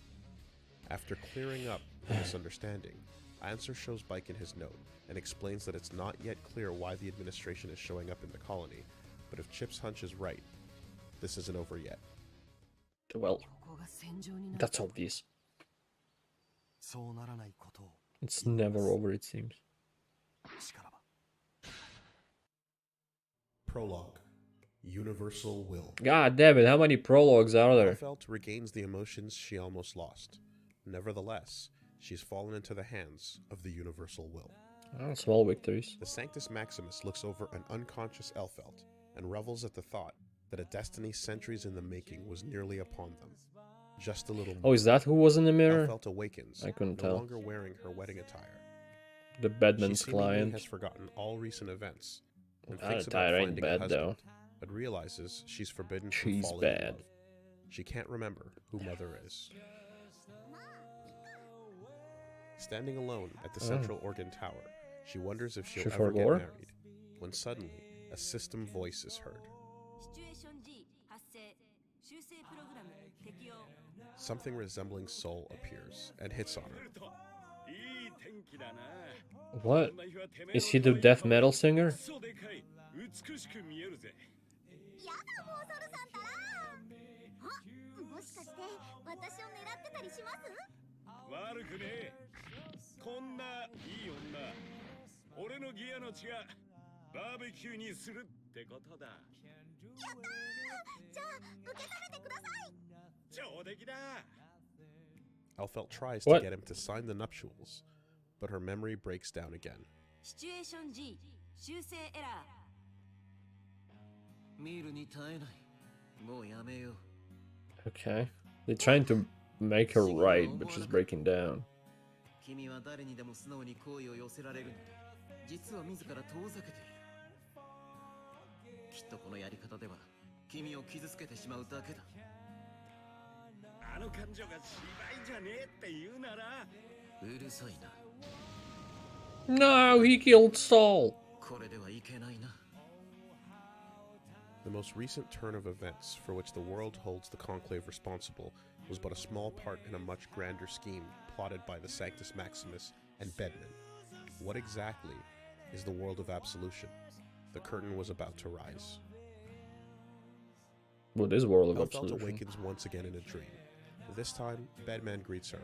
Speaker 2: After clearing up the misunderstanding, Answer shows Baiken his note and explains that it's not yet clear why the administration is showing up in the colony, but if Chip's hunch is right, this isn't over yet.
Speaker 1: Well,
Speaker 6: ここが戦場になる
Speaker 1: that's obvious.
Speaker 6: そうならないことを
Speaker 1: It's never over, it seems.
Speaker 6: 力は
Speaker 2: Prologue. Universal Will.
Speaker 1: God damn it, how many prologues are there?
Speaker 2: Elfelt regains the emotions she almost lost. Nevertheless, she's fallen into the hands of the Universal Will.
Speaker 1: Oh, small victories.
Speaker 2: The Sanctus Maximus looks over an unconscious Elfelt and revels at the thought that a destiny centuries in the making was nearly upon them. Just a little more.
Speaker 1: Oh, is that who was in the mirror?
Speaker 2: Elfelt awakens,
Speaker 1: I couldn't
Speaker 2: no
Speaker 1: tell.
Speaker 2: longer wearing her wedding attire.
Speaker 1: The
Speaker 2: She
Speaker 1: Bedman's
Speaker 2: seemingly
Speaker 1: client.
Speaker 2: has forgotten all recent events and
Speaker 1: That
Speaker 2: thinks about
Speaker 1: attire ain't
Speaker 2: finding a
Speaker 1: bad,
Speaker 2: husband,
Speaker 1: though.
Speaker 2: but realizes she's forbidden from
Speaker 1: She's
Speaker 2: falling in
Speaker 1: bad.
Speaker 2: love. She can't remember who Mother is. Standing alone at the central organ tower, she wonders if she'll
Speaker 1: She
Speaker 2: ever get
Speaker 1: forgot?
Speaker 2: married, when suddenly a system voice is heard.
Speaker 7: シチュエーション G 発生修正プログラム適用
Speaker 2: Something resembling Soul appears and hits on her.
Speaker 3: いい天気だな。
Speaker 1: What?
Speaker 3: こんな日はてめえの
Speaker 1: Is he the death metal singer?
Speaker 3: クソでかい美しく見えるぜ。
Speaker 5: やだモーソルさんたらあ、もしかして私を狙ってたりします？
Speaker 3: 悪くねえ。こんないい女、俺のギアの血がバーベキューにするってことだ。
Speaker 5: やったー！じゃあ受け止めてください。
Speaker 3: 上出来だ。
Speaker 2: Elfelt tries to
Speaker 1: What?
Speaker 2: get him to sign the nuptials, but her memory breaks down again.
Speaker 7: シチュエーション G 修正エラー
Speaker 6: 見るに耐えないもうやめよう
Speaker 1: Okay. They're trying to make her right, but she's breaking down.
Speaker 6: 君は誰にでも素直に好意を寄せられるので実は自ら遠ざけているきっとこのやり方では君を傷つけてしまうだけだ
Speaker 3: あの感情が芝居じゃねえって言うなら。
Speaker 6: うるさいな
Speaker 1: No, he killed Saul.
Speaker 6: これではいけないな
Speaker 2: The most recent turn of events for which the world holds the Conclave responsible was but a small part in a much grander scheme plotted by the Sanctus Maximus and Bedman. What exactly is the world of absolution? The curtain was about to rise.
Speaker 1: Well, this world of
Speaker 2: Elfelt
Speaker 1: absolution.
Speaker 2: awakens once again in a dream. This time, Bedman greets her,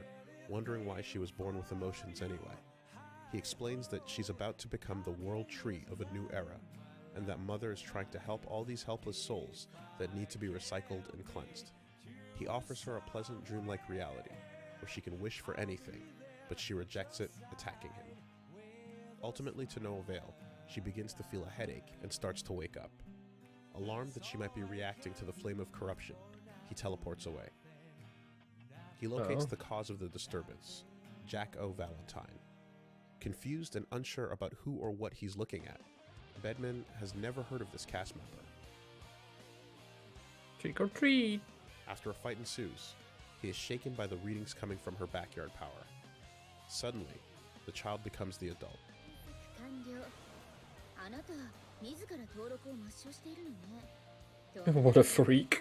Speaker 2: wondering why she was born with emotions anyway. He explains that she's about to become the world tree of a new era, and that Mother is trying to help all these helpless souls that need to be recycled and cleansed. He offers her a pleasant dreamlike reality, where she can wish for anything, but she rejects it, attacking him. Ultimately to no avail, she begins to feel a headache and starts to wake up. Alarmed that she might be reacting to the flame of corruption, he teleports away. He locates the cause of the disturbance, Jack O. Valentine. Confused and unsure about who or what he's looking at, Bedman has never heard of this cast member.
Speaker 1: Trick or treat.
Speaker 2: After a fight ensues, he is shaken by the readings coming from her backyard power. Suddenly, the child becomes the adult.
Speaker 5: 完了。あなた自ら登録を抹消しているのね。
Speaker 1: What a freak.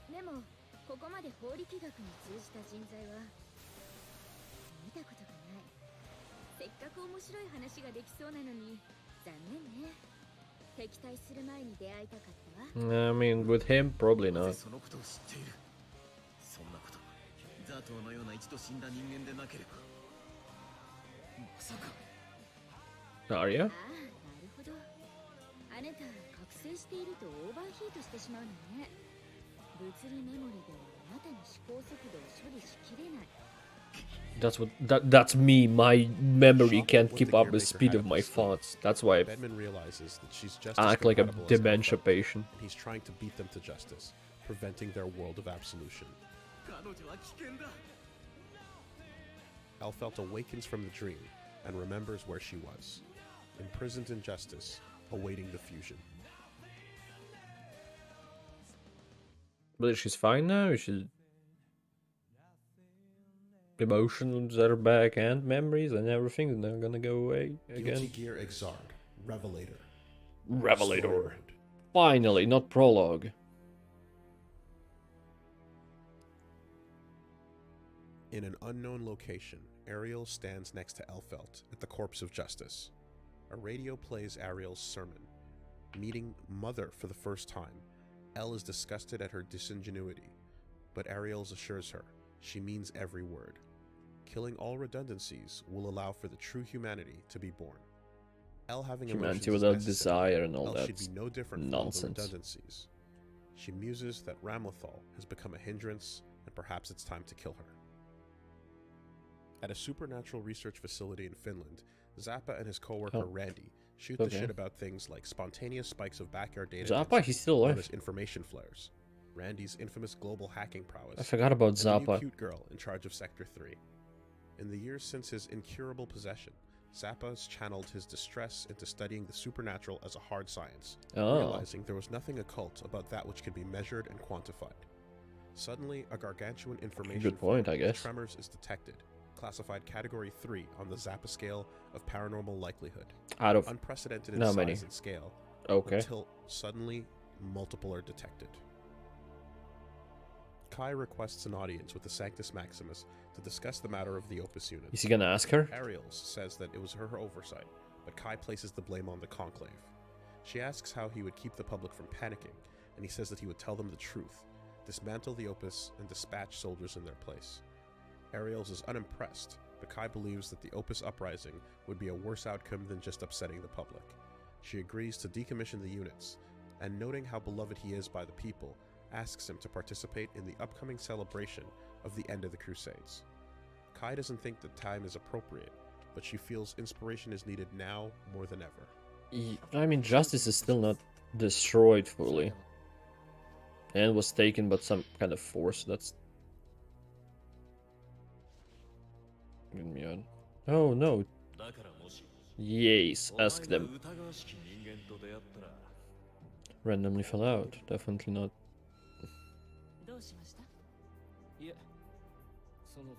Speaker 5: でもここまで法力学に通じた人材は見たことがない。せっかく面白い話ができそうなのに残念ね。敵対する前に出会いたかったわ。
Speaker 1: I mean, with him, probably not.
Speaker 4: そのことを知っている。そんなことザトウのような一度死んだ人間でなければ。まさか。
Speaker 1: Arya?
Speaker 5: ああ、なるほど。あなた覚醒しているとオーバーヒートしてしまうのね。物理メモリではあなたの思考速度を処理しきれない。
Speaker 1: That's me. My memory can't keep up the speed of my thoughts. That's why
Speaker 2: Bedman realizes that she's just
Speaker 1: I
Speaker 2: as
Speaker 1: act like a
Speaker 2: compatible as
Speaker 1: dementia
Speaker 2: Elfelt,
Speaker 1: patient.
Speaker 2: and he's trying to beat them to justice, preventing their world of absolution.
Speaker 4: 彼女は危険だ。
Speaker 2: Elfelt awakens from the dream and remembers where she was, imprisoned in justice, awaiting the fusion.
Speaker 1: But she's fine now. She's emotions are back and memories and everything, and they're gonna go away again.
Speaker 2: GGXrd, Revelator.
Speaker 1: Revelator.
Speaker 2: Story mode.
Speaker 1: Finally, not prologue.
Speaker 2: In an unknown location, Ariel stands next to Elfelt at the corpse of justice. A radio plays Ariel's sermon. Meeting Mother for the first time, El is disgusted at her disingenuity, but Ariel assures her she means every word. Killing all redundancies will allow for the true humanity to be born. El having
Speaker 1: Humanity
Speaker 2: emotions is
Speaker 1: without
Speaker 2: necessary.
Speaker 1: desire and all
Speaker 2: El
Speaker 1: that
Speaker 2: should be no different from all the
Speaker 1: nonsense.
Speaker 2: redundancies. She muses that Ramlethal has become a hindrance, and perhaps it's time to kill her. At a supernatural research facility in Finland, Zappa and his coworker Randy shoot the shit about things like spontaneous spikes of backyard data
Speaker 1: Zappa, he's still
Speaker 2: known
Speaker 1: alive.
Speaker 2: as information flares, Randy's infamous global hacking prowess,
Speaker 1: I forgot about
Speaker 2: and the new
Speaker 1: Zappa.
Speaker 2: cute girl in charge of Sector 3. In the years since his incurable possession, Zappa's channeled his distress into studying the supernatural as a hard science,
Speaker 1: Oh.
Speaker 2: realizing there was nothing occult about that which could be measured and quantified. Suddenly, a gargantuan information
Speaker 1: Good point,
Speaker 2: flare
Speaker 1: I
Speaker 2: of
Speaker 1: guess.
Speaker 2: tremors is detected, classified Category 3 on the Zappa scale of paranormal likelihood.
Speaker 1: Out of
Speaker 2: Unprecedented in
Speaker 1: how
Speaker 2: size
Speaker 1: many?
Speaker 2: and scale,
Speaker 1: Okay.
Speaker 2: until suddenly multiple are detected. Kai requests an audience with the Sanctus Maximus to discuss the matter of the Opus unit.
Speaker 1: Is he gonna ask her?
Speaker 2: Ariels says that it was her oversight, but Kai places the blame on the Conclave. She asks how he would keep the public from panicking, and he says that he would tell them the truth, dismantle the Opus, and dispatch soldiers in their place. Ariels is unimpressed, but Kai believes that the Opus uprising would be a worse outcome than just upsetting the public. She agrees to decommission the units, and noting how beloved he is by the people, asks him to participate in the upcoming celebration of the end of the Crusades. Kai doesn't think the time is appropriate, but she feels inspiration is needed now more than ever.
Speaker 1: I mean, justice is still not destroyed fully. And was taken by some kind of force. That's... Oh no.
Speaker 4: だからもし
Speaker 1: Yes,
Speaker 4: お前
Speaker 1: ask
Speaker 4: が
Speaker 1: them.
Speaker 4: 疑わしき人間と出会ったら
Speaker 1: Randomly fell out. Definitely not.
Speaker 7: どうしました？
Speaker 8: いえ、その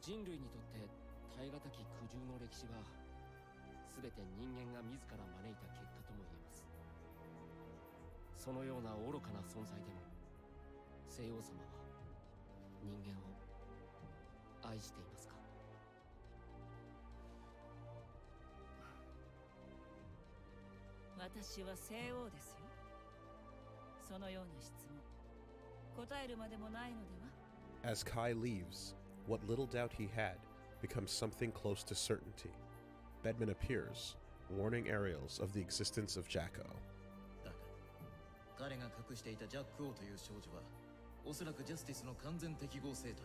Speaker 8: 人類にとって耐え難き苦渋の歴史は全て人間が自ら招いた結果とも言えます。そのような愚かな存在でも西王様は人間を愛していますか？
Speaker 7: 私は西王ですよ。そのような質問、答えるまでもないのでは？
Speaker 2: As Kai leaves, what little doubt he had becomes something close to certainty. Bedman appears, warning Ariels of the existence of Jacko.
Speaker 4: だが彼が隠していたジャック王という少女はおそらくジャスティスの完全適合生態だ。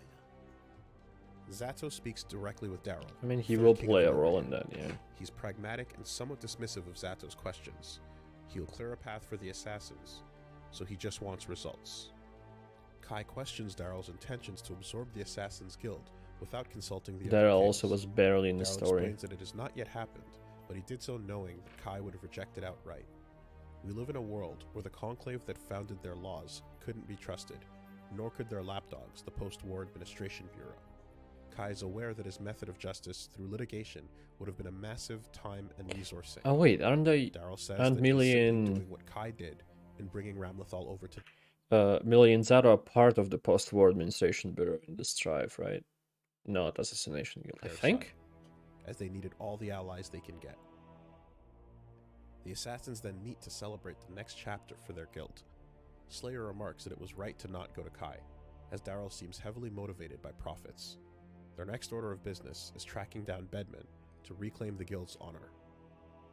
Speaker 2: Zato speaks directly with Daryl.
Speaker 1: I mean, he
Speaker 2: third
Speaker 1: will
Speaker 2: king
Speaker 1: play
Speaker 2: of
Speaker 1: a role
Speaker 2: Murder.
Speaker 1: in that, yeah.
Speaker 2: He's pragmatic and somewhat dismissive of Zato's questions. He'll clear a path for the assassins, so he just wants results. Kai questions Daryl's intentions to absorb the Assassin's Guild without consulting the other
Speaker 1: Daryl
Speaker 2: kings.
Speaker 1: also was barely in the
Speaker 2: Daryl
Speaker 1: story.
Speaker 2: explains that it has not yet happened, but he did so knowing that Kai would have rejected outright. We live in a world where the conclave that founded their laws couldn't be trusted, nor could their lapdogs, the post-war administration bureau. Kai is aware that his method of justice through litigation would have been a massive time and resource sink.
Speaker 1: Oh wait, aren't they?
Speaker 2: Daryl says
Speaker 1: Aren't
Speaker 2: that he's
Speaker 1: Millie
Speaker 2: simply
Speaker 1: and
Speaker 2: doing what Kai did in bringing Ramlethal over to
Speaker 1: Millie and Zara are part of the post-war administration bureau in the Strive, right? Not Assassination Guild, I
Speaker 2: their
Speaker 1: think.
Speaker 2: side, as they needed all the allies they can get. The assassins then meet to celebrate the next chapter for their guild. Slayer remarks that it was right to not go to Kai, as Daryl seems heavily motivated by profits. Their next order of business is tracking down Bedman to reclaim the guild's honor.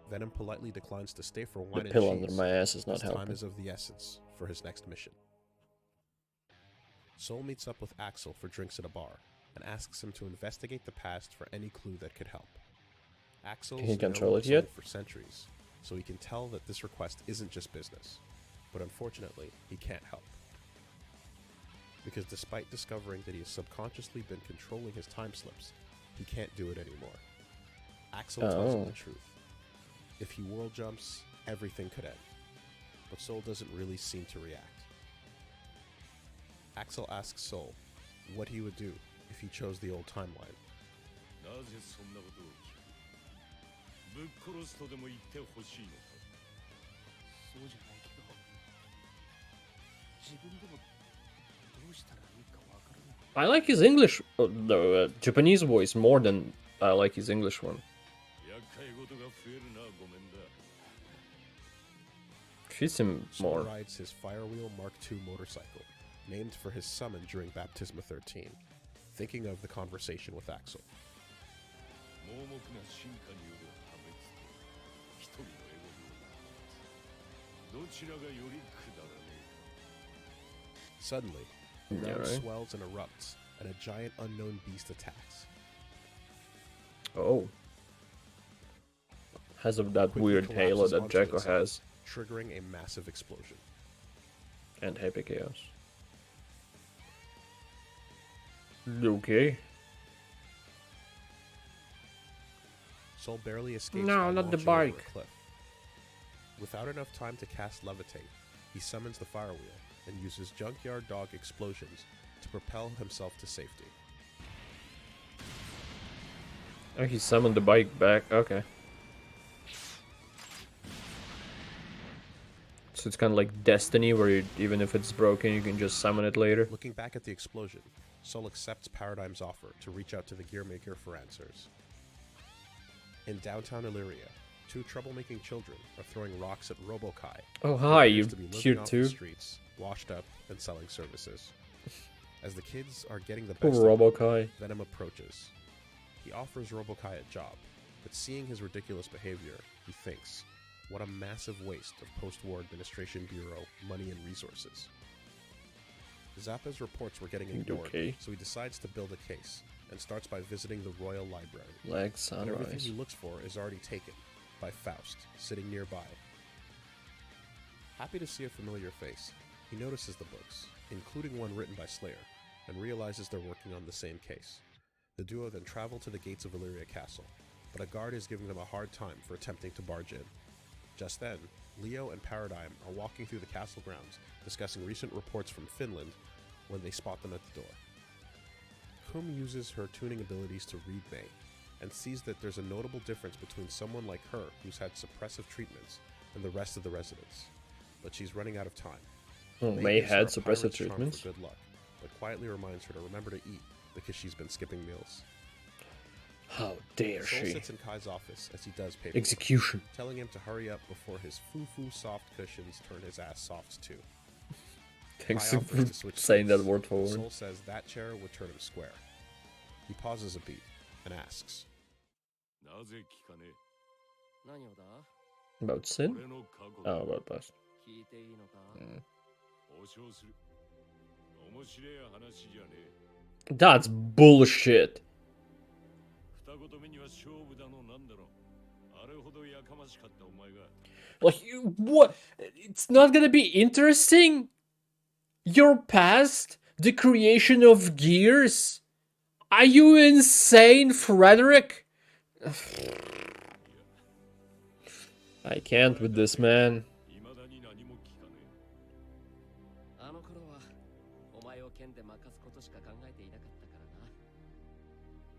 Speaker 2: Venom politely declines to stay for
Speaker 1: The
Speaker 2: wine and
Speaker 1: pill
Speaker 2: cheese,
Speaker 1: under my ass is not
Speaker 2: as time
Speaker 1: helping.
Speaker 2: is of the essence for his next mission. Soul meets up with Axel for drinks at a bar and asks him to investigate the past for any clue that could help. Axel's
Speaker 1: Can he
Speaker 2: known
Speaker 1: control it
Speaker 2: Soul
Speaker 1: yet?
Speaker 2: for centuries, so he can tell that this request isn't just business. But unfortunately, he can't help. Because despite discovering that he has subconsciously been controlling his time slips, he can't do it anymore. Axel tells him
Speaker 1: Oh.
Speaker 2: the truth. If he world jumps, everything could end. But Soul doesn't really seem to react. Axel asks Soul what he would do if he chose the old timeline.
Speaker 3: なぜそんなことを聞く？ぶっ殺すとでも言ってほしいのか？
Speaker 6: そうじゃないけど、自分でもどうしたらいいかわからない。
Speaker 1: I like his English, the Japanese voice more than I like his English one.
Speaker 3: 厄介事が増えるな、ごめんだ。
Speaker 1: Fits him
Speaker 2: Soul
Speaker 1: more.
Speaker 2: rides his Firewheel Mark II motorcycle, named for his summon during Baptisma 13, thinking of the conversation with Axel.
Speaker 3: 盲目な進化による破滅と一人のエゴによる破滅。どちらがよりくだらねえか。
Speaker 2: Suddenly, the
Speaker 1: Yeah,
Speaker 2: ground
Speaker 1: right.
Speaker 2: swells and erupts, and a giant unknown beast attacks.
Speaker 1: Oh. Has of that
Speaker 2: Quickly
Speaker 1: weird halo
Speaker 2: collapses
Speaker 1: that
Speaker 2: onto
Speaker 1: Jacko
Speaker 2: itself,
Speaker 1: has.
Speaker 2: triggering a massive explosion.
Speaker 1: And Happy Chaos. Okay.
Speaker 2: Soul barely escapes
Speaker 1: No,
Speaker 2: by
Speaker 1: not the
Speaker 2: launching over a
Speaker 1: bike.
Speaker 2: cliff. Without enough time to cast Levitate, he summons the Firewheel and uses Junkyard Dog explosions to propel himself to safety.
Speaker 1: Oh, he summoned the bike back. Okay. So it's kind of like Destiny, where you, even if it's broken, you can just summon it later.
Speaker 2: Looking back at the explosion, Soul accepts Paradigm's offer to reach out to the Gearmaker for answers. In downtown Illyria, two troublemaking children are throwing rocks at Robo-Kai,
Speaker 1: Oh,
Speaker 2: who
Speaker 1: hi,
Speaker 2: appears
Speaker 1: you
Speaker 2: to be living
Speaker 1: cute
Speaker 2: off the
Speaker 1: too.
Speaker 2: streets, washed up and selling services. As the kids are getting the
Speaker 1: Poor
Speaker 2: best of them,
Speaker 1: Robo-Kai.
Speaker 2: Venom approaches. He offers Robo-Kai a job, but seeing his ridiculous behavior, he thinks, what a massive waste of post-war administration bureau money and resources. Zappa's reports were getting ignored,
Speaker 1: Okay.
Speaker 2: so he decides to build a case, and starts by visiting the Royal Library.
Speaker 1: Like
Speaker 2: But everything
Speaker 1: sunrise.
Speaker 2: he looks for is already taken by Faust, sitting nearby. Happy to see a familiar face, he notices the books, including one written by Slayer, and realizes they're working on the same case. The duo then travel to the gates of Illyria Castle, but a guard is giving them a hard time for attempting to barge in. Just then, Leo and Paradigm are walking through the castle grounds, discussing recent reports from Finland, when they spot them at the door. Kum uses her tuning abilities to read May, and sees that there's a notable difference between someone like her who's had suppressive treatments and the rest of the residents. But she's running out of time.
Speaker 1: Oh, May
Speaker 2: gives her
Speaker 1: had
Speaker 2: a
Speaker 1: suppressive
Speaker 2: pirate's charm
Speaker 1: treatments.
Speaker 2: for good luck, but quietly reminds her to remember to eat because she's been skipping meals.
Speaker 1: How dare
Speaker 2: Soul
Speaker 1: she?
Speaker 2: sits in Kai's office as he does paperwork,
Speaker 1: Execution.
Speaker 2: telling him to hurry up before his foo-foo soft cushions turn his ass soft too.
Speaker 1: Thanks
Speaker 2: Kai
Speaker 1: for
Speaker 2: offers to switch
Speaker 1: saying that
Speaker 2: seats.
Speaker 1: word forward.
Speaker 2: Soul says that chair would turn him square. He pauses a beat and asks,
Speaker 3: なぜ聞かね
Speaker 6: 何をだ
Speaker 1: About
Speaker 3: え。
Speaker 1: sin?
Speaker 3: 俺の過去
Speaker 1: Oh, about past.
Speaker 6: 聞いていいのか、
Speaker 3: 保証する。面白い話じゃねえ。
Speaker 1: That's bullshit.
Speaker 3: 二言目には勝負だのなんだろ。あれほどやかましかったお前が。
Speaker 1: Like, what? It's not gonna be interesting? Your past? The creation of gears? Are you insane, Frederick? I can't with this, man.
Speaker 3: 未だ
Speaker 8: 前を剣で任すことしか考えていなかったからな。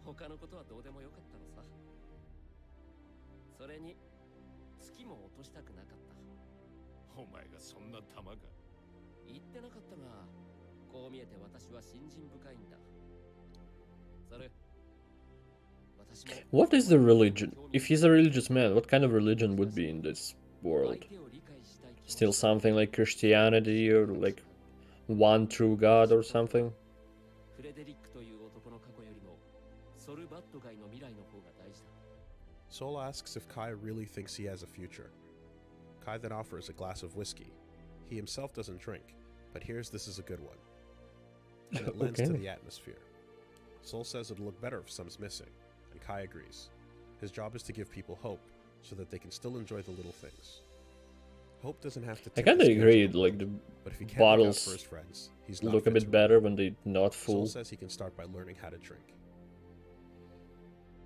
Speaker 8: 他のことはどうでもよかったのさ。それに月も落としたくなかった。
Speaker 3: お前がそんな玉が。
Speaker 8: 言ってなかったが、こう見えて私は信心深いんだ。それ
Speaker 1: What is the religion? If he's a religious man, what kind of religion would be in this world? Still something like Christianity or like one true God or something?
Speaker 2: Sol asks if Kai really thinks he has a future. Kai then offers a glass of whiskey. He himself doesn't drink, but hears this is a good one. And it lends to the atmosphere. Sol says it'll look better if some's missing, and Kai agrees. His job is to give people hope, so that they can still enjoy the little things. Hope doesn't have to.
Speaker 1: I kind of agree. Like the bottles
Speaker 2: for his friends, he's
Speaker 1: look a bit better when they're not full.
Speaker 2: Sol says he can start by learning how to drink.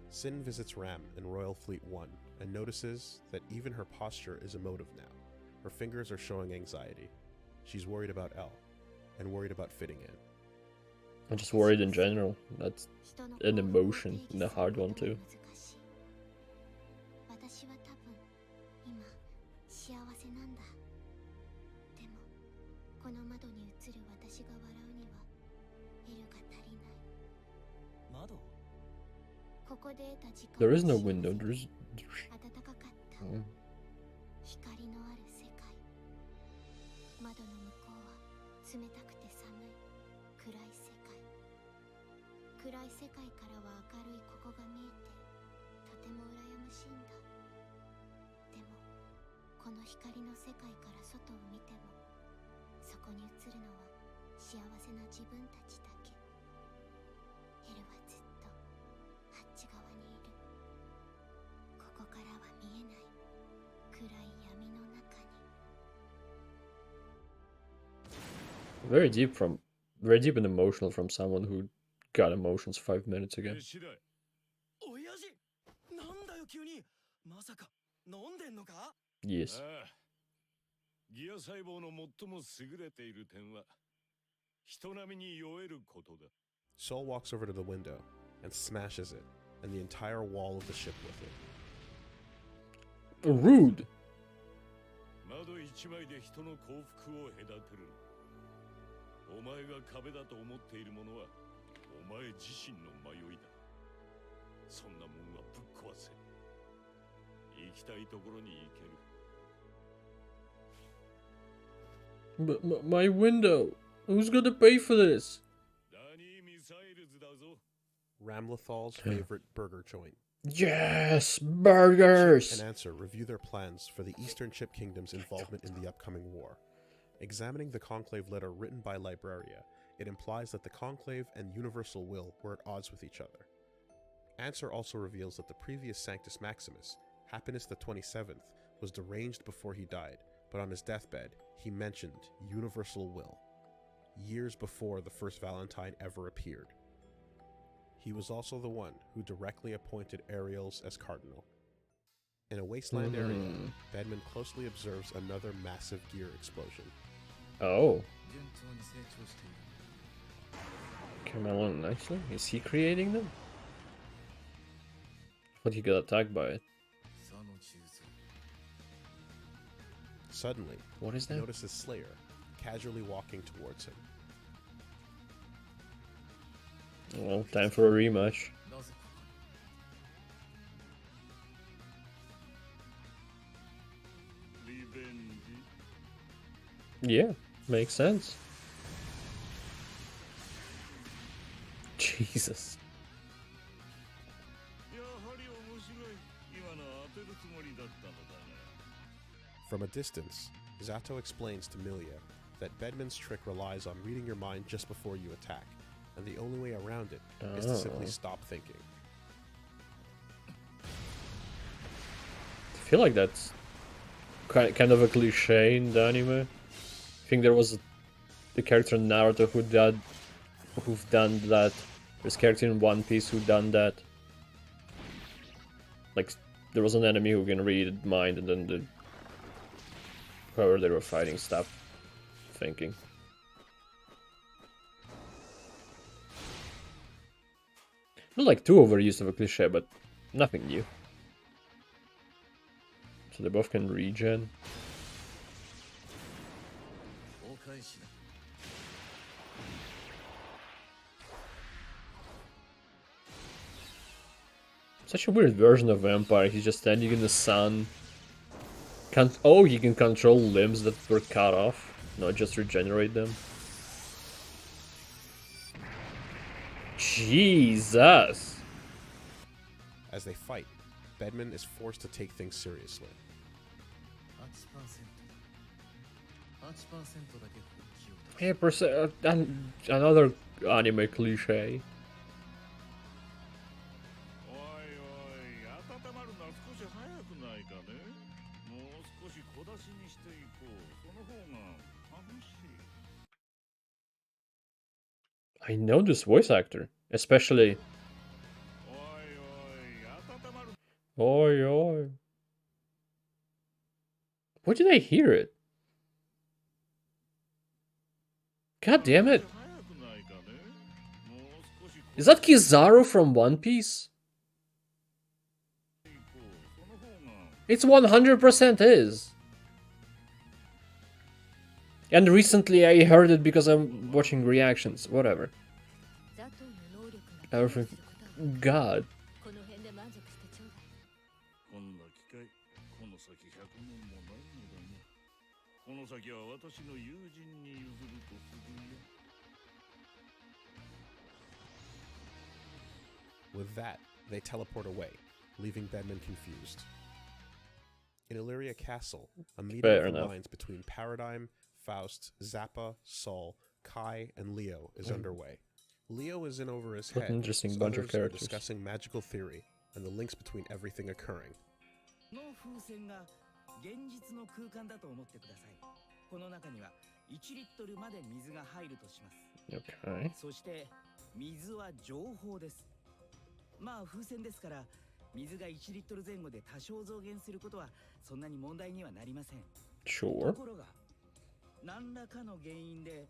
Speaker 2: Sin visits Ram in Royal Fleet 1 and notices that even her posture is emotive now. Her fingers are showing anxiety. She's worried about Elle, and worried about fitting in.
Speaker 1: I'm just worried in general. That's an emotion, and a hard one too. There is no window. There's. Oh.
Speaker 5: 暗い世界からは明るいここが見えてとても羨ましいんだ。でもこの光の世界から外を見てもそこに映るのは幸せな自分たちだけ。エルはずっとあっち側にいる。ここからは見えない暗い闇の中に。
Speaker 1: Very deep and emotional from someone who got emotions 5 minutes ago.
Speaker 6: 親父、なんだよ急に。まさか飲んでんのか？
Speaker 1: Yes.
Speaker 3: ギア細胞の最も優れている点は人並みに酔えることだ。
Speaker 2: Sol walks over to the window and smashes it, and the entire wall of the ship with it.
Speaker 1: Rude.
Speaker 3: 窓一枚で人の幸福を隔てる。お前が壁だと思っているものはお前自身の迷いだ。そんなもんはぶっ壊せ。行きたいところに行ける。
Speaker 1: But my window. Who's gonna pay for this?
Speaker 2: Ramlethal's favorite burger joint.
Speaker 1: Yes, burgers.
Speaker 2: Chip and Answer review their plans for the Eastern Chip Kingdom's involvement in the upcoming war. Examining the Conclave letter written by Libraria, it implies that the Conclave and Universal Will were at odds with each other. Answer also reveals that the previous Sanctus Maximus, Happiness the 27th, was deranged before he died, but on his deathbed, he mentioned Universal Will, years before the first Valentine ever appeared. He was also the one who directly appointed Ariels as Cardinal. In a wasteland area, Bedman closely observes another massive gear explosion.
Speaker 1: Oh. Came along nicely. Is he creating them? But he got attacked by it.
Speaker 2: Suddenly,
Speaker 1: what is that?
Speaker 2: He notices Slayer casually walking towards him.
Speaker 1: Well, time for a rematch. Yeah, makes sense. Jesus.
Speaker 2: From a distance, Zato explains to Milia that Bedman's trick relies on reading your mind just before you attack, and the only way around it is to simply stop thinking.
Speaker 1: I feel like that's kind of a cliche in the anime. I think there was the character in Naruto who've done that. There's a character in One Piece who done that. Like, there was an enemy who can read mind, and then whoever they were fighting stopped thinking. Not like too overused of a cliche, but nothing new. So they both can regen. Such a weird version of vampire. He's just standing in the sun. Can't. Oh, he can control limbs that were cut off, not just regenerate them. Jesus.
Speaker 2: As they fight, Bedman is forced to take things seriously.
Speaker 8: 8%だけ本気を出す
Speaker 1: Yeah, another anime cliche.
Speaker 3: おいおい、温まるのは少し早くないかね。もう少し小出しにしていこう。その方が楽しい。
Speaker 1: I know this voice actor, especially.
Speaker 3: おいおい、温まる。
Speaker 1: Oi, oi. Where did I hear it? God damn it.
Speaker 3: 早くないかね。もう少し
Speaker 1: Is that Kizaru from One Piece?
Speaker 3: その方が
Speaker 1: It's 100% is. And recently I heard it because I'm watching reactions. Whatever.
Speaker 5: ザトウの能力が
Speaker 1: Everything. God.
Speaker 5: この辺で満足してちょうだい。
Speaker 3: こんな機会、この先100年もないのだね。この先は私の友人に譲るとするよ。
Speaker 2: With that, they teleport away, leaving Bedman confused. In Illyria Castle, a meeting
Speaker 1: Fair
Speaker 2: of the
Speaker 1: enough.
Speaker 2: minds between Paradigm, Faust, Zappa, Sol, Kai, and Leo is underway. Leo is in over his
Speaker 1: What
Speaker 2: head.
Speaker 1: an interesting
Speaker 2: as
Speaker 1: bunch of
Speaker 2: others are
Speaker 1: characters.
Speaker 2: discussing magical theory and the links between everything occurring.
Speaker 6: の風船が現実の空間だと思ってください。この中には1リットルまで水が入るとします。
Speaker 1: Okay.
Speaker 6: そして水は情報です。まあ風船ですから水が1リットル前後で多少増減することはそんなに問題にはなりません。
Speaker 1: Sure.
Speaker 6: ところが何らかの原因で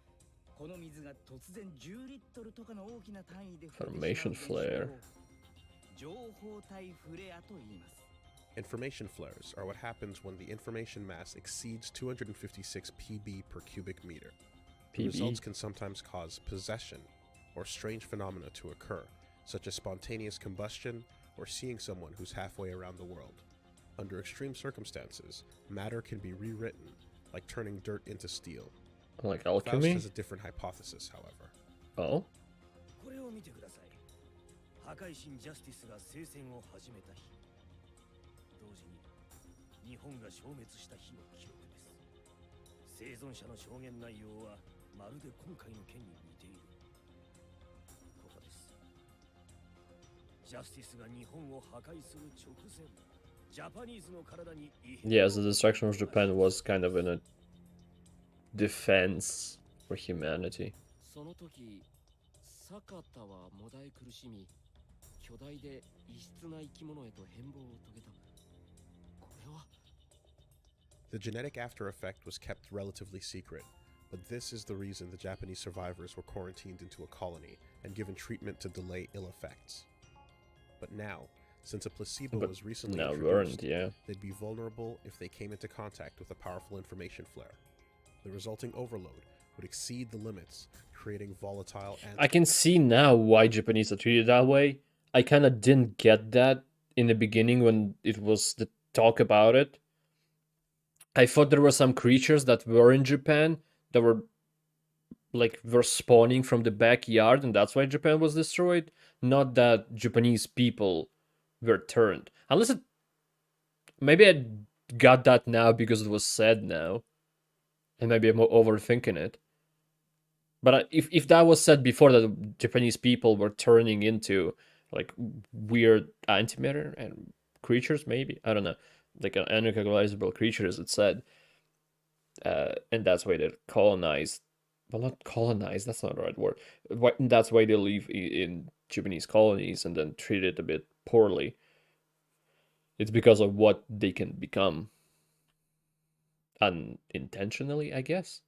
Speaker 6: この水が突然10リットルとかの大きな単位で増えてしまう
Speaker 1: Formation
Speaker 6: 現象を
Speaker 1: flare.
Speaker 6: 情報体フレアと言います。
Speaker 2: Information flares are what happens when the information mass exceeds 256 PB per cubic meter. The results
Speaker 1: PB.
Speaker 2: can sometimes cause possession or strange phenomena to occur, such as spontaneous combustion or seeing someone who's halfway around the world. Under extreme circumstances, matter can be rewritten, like turning dirt into steel.
Speaker 1: Like
Speaker 2: Faust
Speaker 1: alchemy?
Speaker 2: has a different hypothesis, however.
Speaker 1: Oh?
Speaker 4: これを見てください。破壊神ジャスティスが聖戦を始めた日、同時に日本が消滅した日の記録です。生存者の証言内容はまるで今回の件に似ている。ここです。ジャスティスが日本を破壊する直前、ジャパニーズの体に異変
Speaker 1: Yes, the destruction of Japan was kind of in a defense for humanity.
Speaker 8: その時坂田はもだえ苦しみ巨大で異質な生き物へと変貌を遂げた。これは
Speaker 2: The genetic after effect was kept relatively secret, but this is the reason the Japanese survivors were quarantined into a colony and given treatment to delay ill effects. But now, since a placebo
Speaker 1: But
Speaker 2: was recently
Speaker 1: now
Speaker 2: introduced,
Speaker 1: weren't, yeah.
Speaker 2: they'd be vulnerable if they came into contact with a powerful information flare. The resulting overload would exceed the limits, creating volatile
Speaker 1: I can see now why Japanese are treated that way. I kind of didn't get that in the beginning when it was the talk about it. I thought there were some creatures that were in Japan that were spawning from the backyard, and that's why Japan was destroyed. Not that Japanese people were turned. Unless it, maybe I got that now because it was said now, and maybe I'm overthinking it. But if that was said before, that Japanese people were turning into like weird antimatter and creatures, maybe, I don't know, like unrecognizable creatures, it said, and that's why they colonized. Well, not colonized, that's not the right word. That's why they live in Japanese colonies and then treat it a bit poorly. It's because of what they can become. Unintentionally, I guess.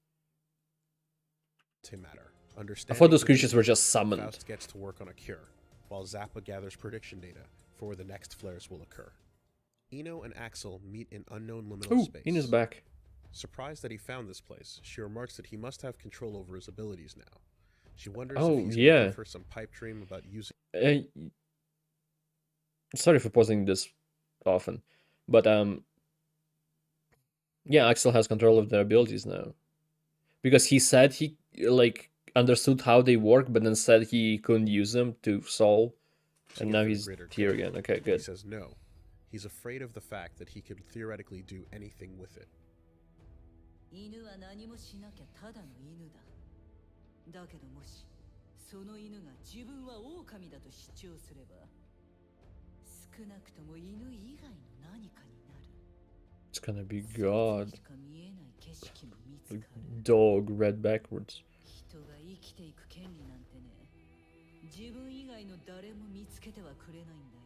Speaker 2: antimatter.
Speaker 1: I thought those
Speaker 2: Understanding
Speaker 1: creatures were
Speaker 2: the
Speaker 1: just summoned.
Speaker 2: Faust gets to work on a cure, while Zappa gathers prediction data for where the next flares will occur. Ino and Axel meet in unknown liminal
Speaker 1: Ooh,
Speaker 2: space.
Speaker 1: Ino's back.
Speaker 2: Surprised that he found this place, she remarks that he must have control over his abilities now. She wonders
Speaker 1: Oh,
Speaker 2: if he's
Speaker 1: yeah.
Speaker 2: looking for some pipe dream about using.
Speaker 1: Sorry for pausing this often, but yeah, Axel has control of their abilities now, because he said he like understood how they work, but then said he couldn't use them to solve, and now he's here again. Okay,
Speaker 2: He
Speaker 1: good.
Speaker 2: says no. He's afraid of the fact that he could theoretically do anything with it.
Speaker 7: 犬は何もしなきゃただの犬だ。だけどもしその犬が自分は狼だと主張すれば、少なくとも犬以外の何かになる。
Speaker 1: It's gonna be God.
Speaker 7: しか見えない景色も見つかる。
Speaker 1: Dog read backwards.
Speaker 7: 人が生きていく権利なんてね、自分以外の誰も見つけてはくれないんだよ。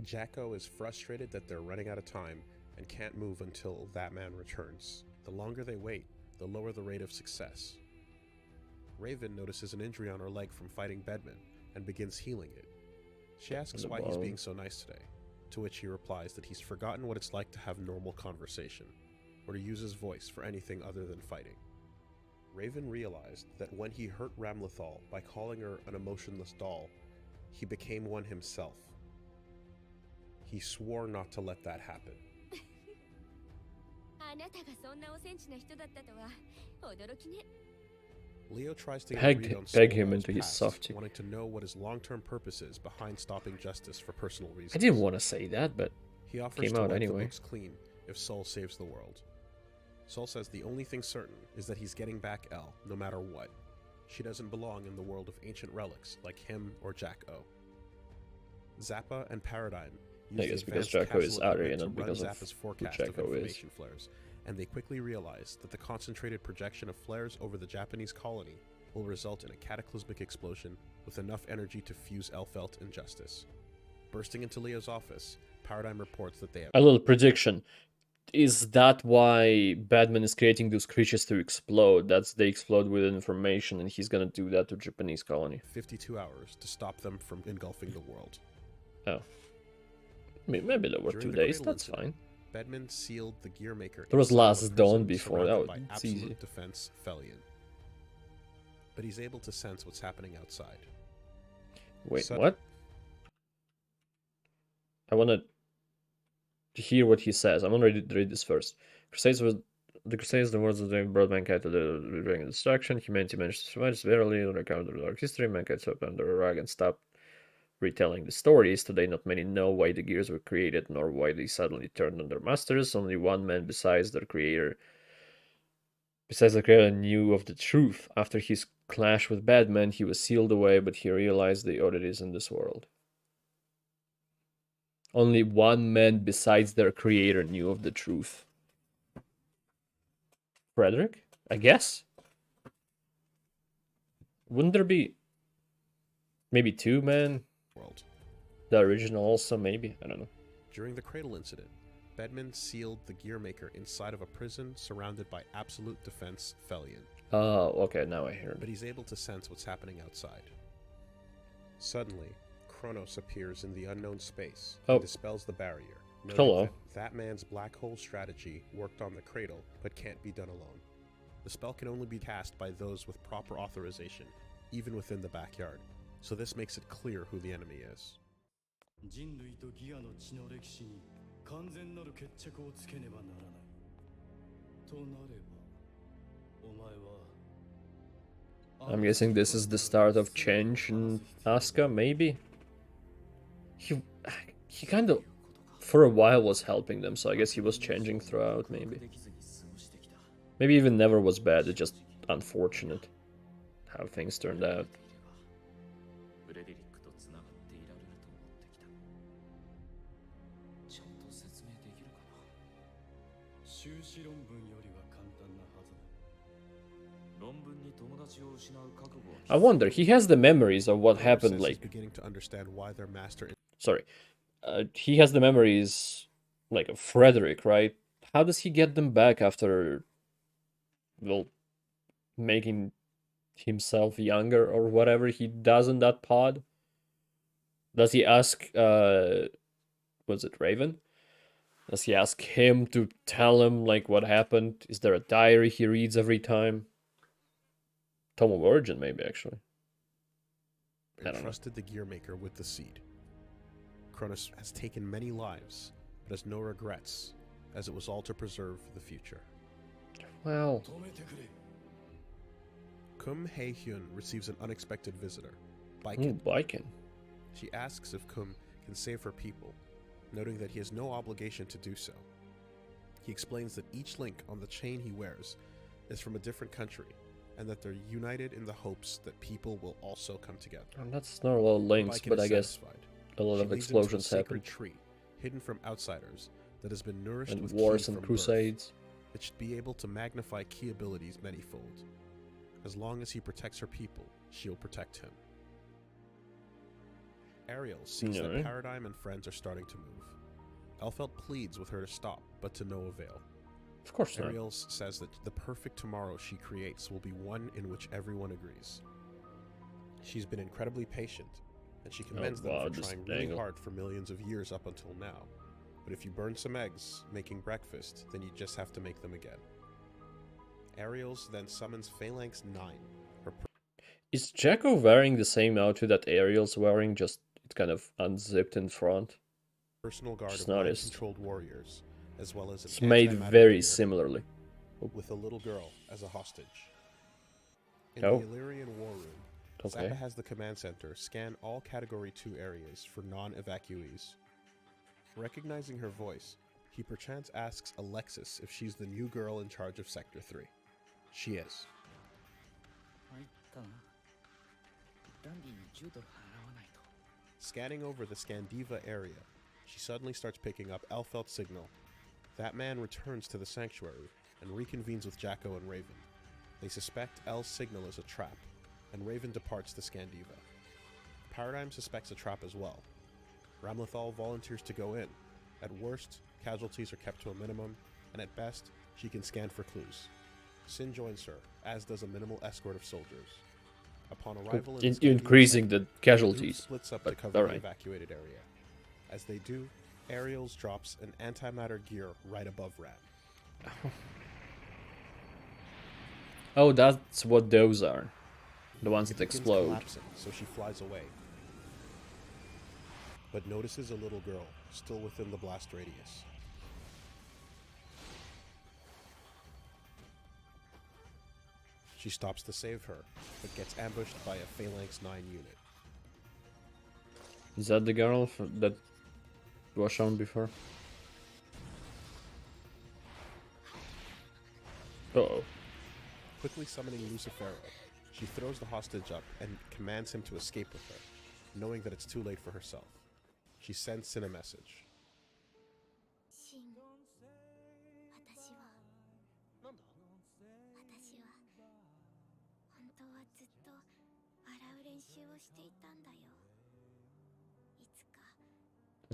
Speaker 2: Jacko is frustrated that they're running out of time and can't move until that man returns. The longer they wait, the lower the rate of success. Raven notices an injury on her leg from fighting Bedman and begins healing it. She asks why he's being so nice today, to which he replies that he's forgotten what it's like to have normal conversation, or to use his voice for anything other than fighting. Raven realized that when he hurt Ramlethal by calling her an emotionless doll, he became one himself. He swore not to let that happen.
Speaker 5: あなたがそんなおセンチな人だったとは驚きね。
Speaker 2: Leo tries to get
Speaker 1: Peg-
Speaker 2: a read on
Speaker 1: peg
Speaker 2: Soul
Speaker 1: him
Speaker 2: Man's
Speaker 1: into his
Speaker 2: past,
Speaker 1: softie.
Speaker 2: wanting to know what his long-term purpose is behind stopping justice for personal reasons.
Speaker 1: I didn't want to say that, but
Speaker 2: He offers
Speaker 1: came
Speaker 2: to
Speaker 1: out
Speaker 2: wipe
Speaker 1: anyway.
Speaker 2: the books clean if Soul saves the world. Soul says the only thing certain is that he's getting back Elle, no matter what. She doesn't belong in the world of ancient relics like him or Jack-O. Zappa and Paradigm use
Speaker 1: I guess
Speaker 2: the
Speaker 1: because
Speaker 2: advanced
Speaker 1: Jacko is
Speaker 2: capsule
Speaker 1: out
Speaker 2: equipment
Speaker 1: and
Speaker 2: to run
Speaker 1: because of
Speaker 2: Zappa's
Speaker 1: who
Speaker 2: forecast of
Speaker 1: Jacko is.
Speaker 2: information flares, and they quickly realize that the concentrated projection of flares over the Japanese colony will result in a cataclysmic explosion with enough energy to fuse Elfelt and Justice. Bursting into Leo's office, Paradigm reports that they have
Speaker 1: a little prediction. Is that why Batman is creating those creatures to explode? That's they explode with information, and he's gonna do that to Japanese colony.
Speaker 2: 52 hours to stop them from engulfing the world.
Speaker 1: Oh. Maybe there were
Speaker 2: During
Speaker 1: 2
Speaker 2: the
Speaker 1: days,
Speaker 2: Cradle
Speaker 1: that's
Speaker 2: incident,
Speaker 1: fine.
Speaker 2: Bedman sealed the Gearmaker
Speaker 1: There was
Speaker 2: inside of a
Speaker 1: Last
Speaker 2: prison
Speaker 1: Dawn before, that
Speaker 2: surrounded
Speaker 1: was-
Speaker 2: by
Speaker 1: it's
Speaker 2: absolute
Speaker 1: easy.
Speaker 2: defense Felion. But he's able to sense what's happening outside.
Speaker 1: Wait,
Speaker 2: So-
Speaker 1: what? I wanna hear what he says. I'm gonna read this first. The Crusades, the words that they brought mankind to the ring of destruction. Humanity managed to survive severely on account of the dark history. Mankind swept under a rug and stopped retelling the stories. Today, not many know why the gears were created, nor why they suddenly turned on their masters. Only one man besides the creator knew of the truth. After his clash with Batman, he was sealed away, but he realized the oddities in this world. Only one man besides their creator knew of the truth. Frederick? I guess? Wouldn't there be maybe 2 men?
Speaker 2: World.
Speaker 1: The original also, maybe? I don't know.
Speaker 2: During the Cradle incident, Bedman sealed the Gearmaker inside of a prison surrounded by absolute defense Felion,
Speaker 1: Oh, okay, now I hear
Speaker 2: but
Speaker 1: it.
Speaker 2: he's able to sense what's happening outside. Suddenly, Kronos appears in the unknown space
Speaker 1: Oh.
Speaker 2: and dispels the barrier. noting
Speaker 1: Hello.
Speaker 2: that man's black hole strategy worked on the Cradle, but can't be done alone. The spell can only be cast by those with proper authorization, even within the backyard, so this makes it clear who the enemy is.
Speaker 4: 人類とギアの血の歴史に完全なる決着をつけねばならない。となれば、お前は
Speaker 1: I'm guessing this is the start of change in Asuka, maybe? He kind of, for a while, was helping them, so I guess he was changing throughout, maybe. Maybe even never was bad, it's just unfortunate how things turned out.
Speaker 8: ブレデリックとつながっていられると思ってきた。ちゃんと説明できるかな。
Speaker 4: 修士論文よりは簡単なはずだ。
Speaker 8: 論文に友達を失う覚悟を
Speaker 1: I wonder, he has the memories of what
Speaker 2: Kronos
Speaker 1: happened,
Speaker 2: says he's
Speaker 1: like,
Speaker 2: beginning to understand why their master
Speaker 1: sorry. He has the memories, like, of Frederick, right? How does he get them back after, well, making himself younger or whatever he does in that pod? Does he ask, was it Raven? Does he ask him to tell him, like, what happened? Is there a diary he reads every time? Tome of Origin, maybe, actually. I don't know.
Speaker 2: Entrusted the Gearmaker with the seed. Cronus has taken many lives, but has no regrets, as it was all to preserve the future.
Speaker 1: Well,
Speaker 3: Come
Speaker 2: Kum Hae-hyun receives an unexpected visitor,
Speaker 1: ooh,
Speaker 2: Baiken.
Speaker 1: Baiken.
Speaker 2: She asks if Kum can save her people, noting that he has no obligation to do so. He explains that each link on the chain he wears is from a different country, and that they're united in the hopes that people will also come together.
Speaker 1: And that's not a lot of links,
Speaker 2: Baiken
Speaker 1: but
Speaker 2: is
Speaker 1: I guess
Speaker 2: satisfied.
Speaker 1: a lot
Speaker 2: She
Speaker 1: of
Speaker 2: leads him to a
Speaker 1: explosions happen.
Speaker 2: sacred tree, hidden from outsiders, that has been nourished
Speaker 1: And
Speaker 2: with
Speaker 1: wars
Speaker 2: ki
Speaker 1: and
Speaker 2: from
Speaker 1: crusades.
Speaker 2: birth. It should be able to magnify ki abilities manyfold. As long as he protects her people, she'll protect him. Ariel sees that
Speaker 1: Alright.
Speaker 2: Paradigm and friends are starting to move. Elfelt pleads with her to stop, but to no avail.
Speaker 1: Of course not.
Speaker 2: Ariel says that the perfect tomorrow she creates will be one in which everyone agrees. She's been incredibly patient, and she commends
Speaker 1: Oh, wow,
Speaker 2: them for
Speaker 1: this
Speaker 2: trying really
Speaker 1: angle.
Speaker 2: hard for millions of years up until now. But if you burn some eggs making breakfast, then you just have to make them again. Ariel's then summons Phalanx 9, her
Speaker 1: Is Jacko wearing the same outfit that Ariel's wearing, just it kind of unzipped in front?
Speaker 2: personal guard
Speaker 1: Just
Speaker 2: of
Speaker 1: noticed.
Speaker 2: mind-controlled warriors, as well as an
Speaker 1: It's made
Speaker 2: antimatter
Speaker 1: very
Speaker 2: gear
Speaker 1: similarly.
Speaker 2: with a little girl as a hostage. In
Speaker 1: Oh.
Speaker 2: the Illyrian war room,
Speaker 1: Okay.
Speaker 2: Zappa has the command center scan all Category 2 areas for non-evacuees. Recognizing her voice, he perchance asks Alexis if she's the new girl in charge of Sector 3. She is.
Speaker 6: 参ったな。ダンディに10ドル払わないと。
Speaker 2: Scanning over the Scandiva area, she suddenly starts picking up Elfelt's signal. That man returns to the sanctuary and reconvenes with Jacko and Raven. They suspect El's signal is a trap, and Raven departs the Scandiva. Paradigm suspects a trap as well. Ramlethal volunteers to go in. At worst, casualties are kept to a minimum, and at best, she can scan for clues. Sin joins her, as does a minimal escort of soldiers. Upon arrival in the Scandiva
Speaker 1: Increasing
Speaker 2: sector,
Speaker 1: the
Speaker 2: the group
Speaker 1: casualties.
Speaker 2: splits up
Speaker 1: but
Speaker 2: to cover the
Speaker 1: alright.
Speaker 2: evacuated area. As they do, Ariels drops an antimatter gear right above Ram.
Speaker 1: Oh, that's what those are. The ones
Speaker 2: It
Speaker 1: that
Speaker 2: begins
Speaker 1: explode.
Speaker 2: collapsing, so she flies away. But notices a little girl, still within the blast radius. She stops to save her, but gets ambushed by a Phalanx 9 unit.
Speaker 1: Is that the girl that was shown before? Uh-oh.
Speaker 2: Quickly summoning Lucifero, she throws the hostage up and commands him to escape with her, knowing that it's too late for herself. She sends Sin a message.
Speaker 5: シン、私は本当はずっと笑う練習をしていたんだよ。いつか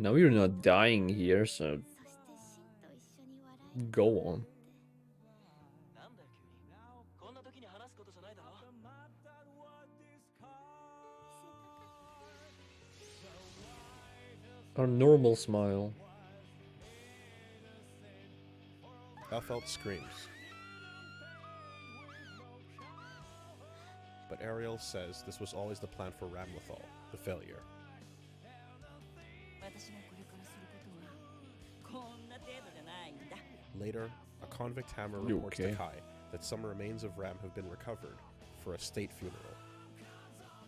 Speaker 1: Now you're not dying here, so
Speaker 5: そしてシンと一緒に笑える
Speaker 1: go on.
Speaker 8: なんだよ急に。こんな時に話すことじゃないだろ。
Speaker 1: A normal smile.
Speaker 2: Elfelt screams. But Ariel says this was always the plan for Ramlethal, the failure.
Speaker 7: 私がこれからすることはこんな程度じゃないんだ。
Speaker 2: Later, a convict hammer
Speaker 1: You
Speaker 2: reports
Speaker 1: okay?
Speaker 2: to Kai that some remains of Ram have been recovered for a state funeral,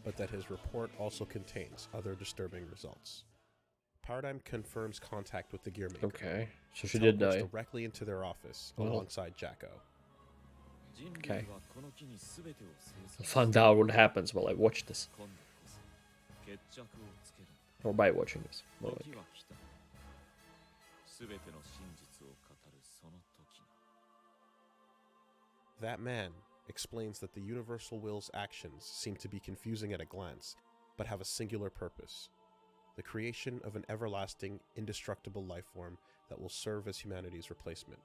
Speaker 2: but that his report also contains other disturbing results. Paradigm confirms contact with the Gearmaker.
Speaker 1: Okay, so she did
Speaker 2: teleports
Speaker 1: die.
Speaker 2: directly into their office
Speaker 1: Well.
Speaker 2: alongside Jacko.
Speaker 8: 人類
Speaker 1: Okay.
Speaker 8: はこの木に全てを生
Speaker 1: I
Speaker 8: 産
Speaker 1: found out what happens while I watch this.
Speaker 8: 今度こそ決着をつける
Speaker 1: Or by watching this. More
Speaker 8: 時
Speaker 1: like.
Speaker 8: は来た全ての真実を語るその時が
Speaker 2: That man explains that the Universal Will's actions seem to be confusing at a glance, but have a singular purpose: the creation of an everlasting, indestructible life form that will serve as humanity's replacement.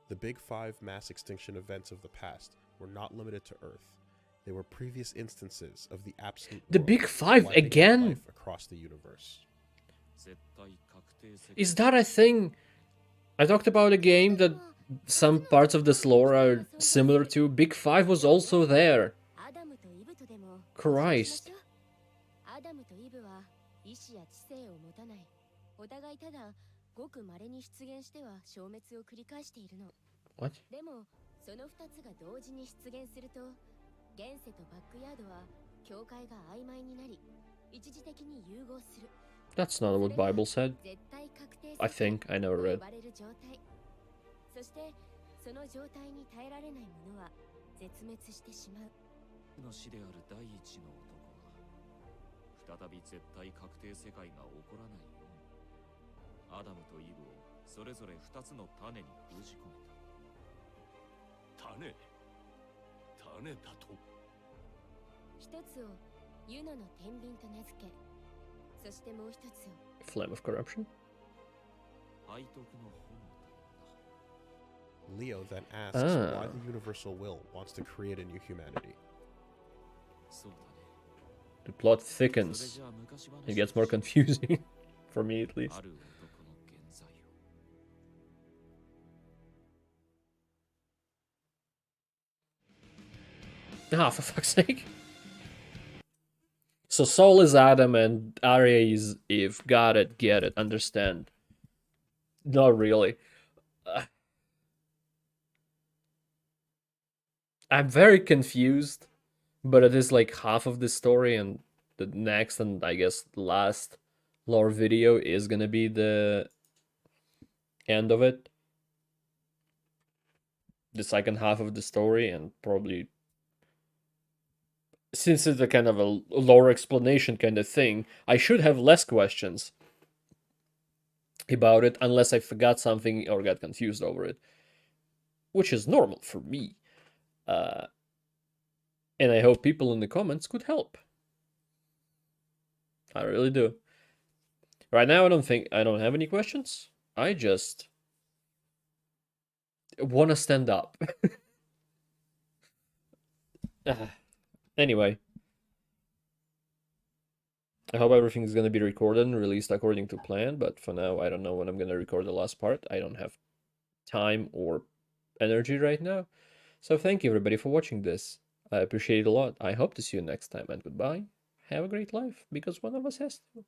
Speaker 2: The Big Five mass extinction events of the past were not limited to Earth, They were previous instances of the absolute
Speaker 1: The
Speaker 2: world
Speaker 1: Big Five
Speaker 2: wiping out
Speaker 1: again?
Speaker 2: life across the universe.
Speaker 3: 絶対確定世界
Speaker 1: Is that a thing? I talked about a game that some parts of this lore are similar to. Big Five was also there.
Speaker 5: アダムとイブとでも
Speaker 1: Christ.
Speaker 5: アダムとイブは意志や知性を持たない。お互いただごく稀に出現しては消滅を繰り返しているの。
Speaker 1: What?
Speaker 5: でもその2つが同時に出現すると現世とバックヤードは境界が曖昧になり一時的に融合する。
Speaker 1: That's not what Bible said.
Speaker 5: 絶対確定
Speaker 1: I think I never
Speaker 5: と
Speaker 1: read.
Speaker 5: 呼ばれる状態。そしてその状態に耐えられないものは絶滅してしまう。
Speaker 3: の死である第一の男は再び絶対確定世界が起こらないようにアダムとイブをそれぞれ2つの種に封じ込めた。種だと。
Speaker 5: 一つをユノの天秤と名付け、そしてもう一つを
Speaker 1: Flame of Corruption?
Speaker 3: 背徳の炎と呼んだ。
Speaker 2: Leo then asks
Speaker 1: Ah.
Speaker 2: why the universal will wants to create a new humanity.
Speaker 3: そうだね。
Speaker 1: The plot
Speaker 3: それ
Speaker 1: thickens.
Speaker 3: じゃあ昔話
Speaker 1: It gets more confusing. For me at least.
Speaker 3: ある男の現在を。
Speaker 1: Ah, for fuck's sake. So Saul is Adam and Arya is Eve. Got it, get it, understand. Not really. I'm very confused, but it is like half of the story, and the next and I guess last lore video is gonna be the end of it. The second half of the story, and probably since it's a kind of a lore explanation kind of thing, I should have less questions about it unless I forgot something or got confused over it, which is normal for me. And I hope people in the comments could help. I really do. Right now, I don't have any questions. I just want to stand up. Anyway, I hope everything is going to be recorded and released according to plan, but for now, I don't know when I'm going to record the last part. I don't have time or energy right now. So thank you everybody for watching this. I appreciate it a lot. I hope to see you next time, and goodbye. Have a great life, because one of us has to.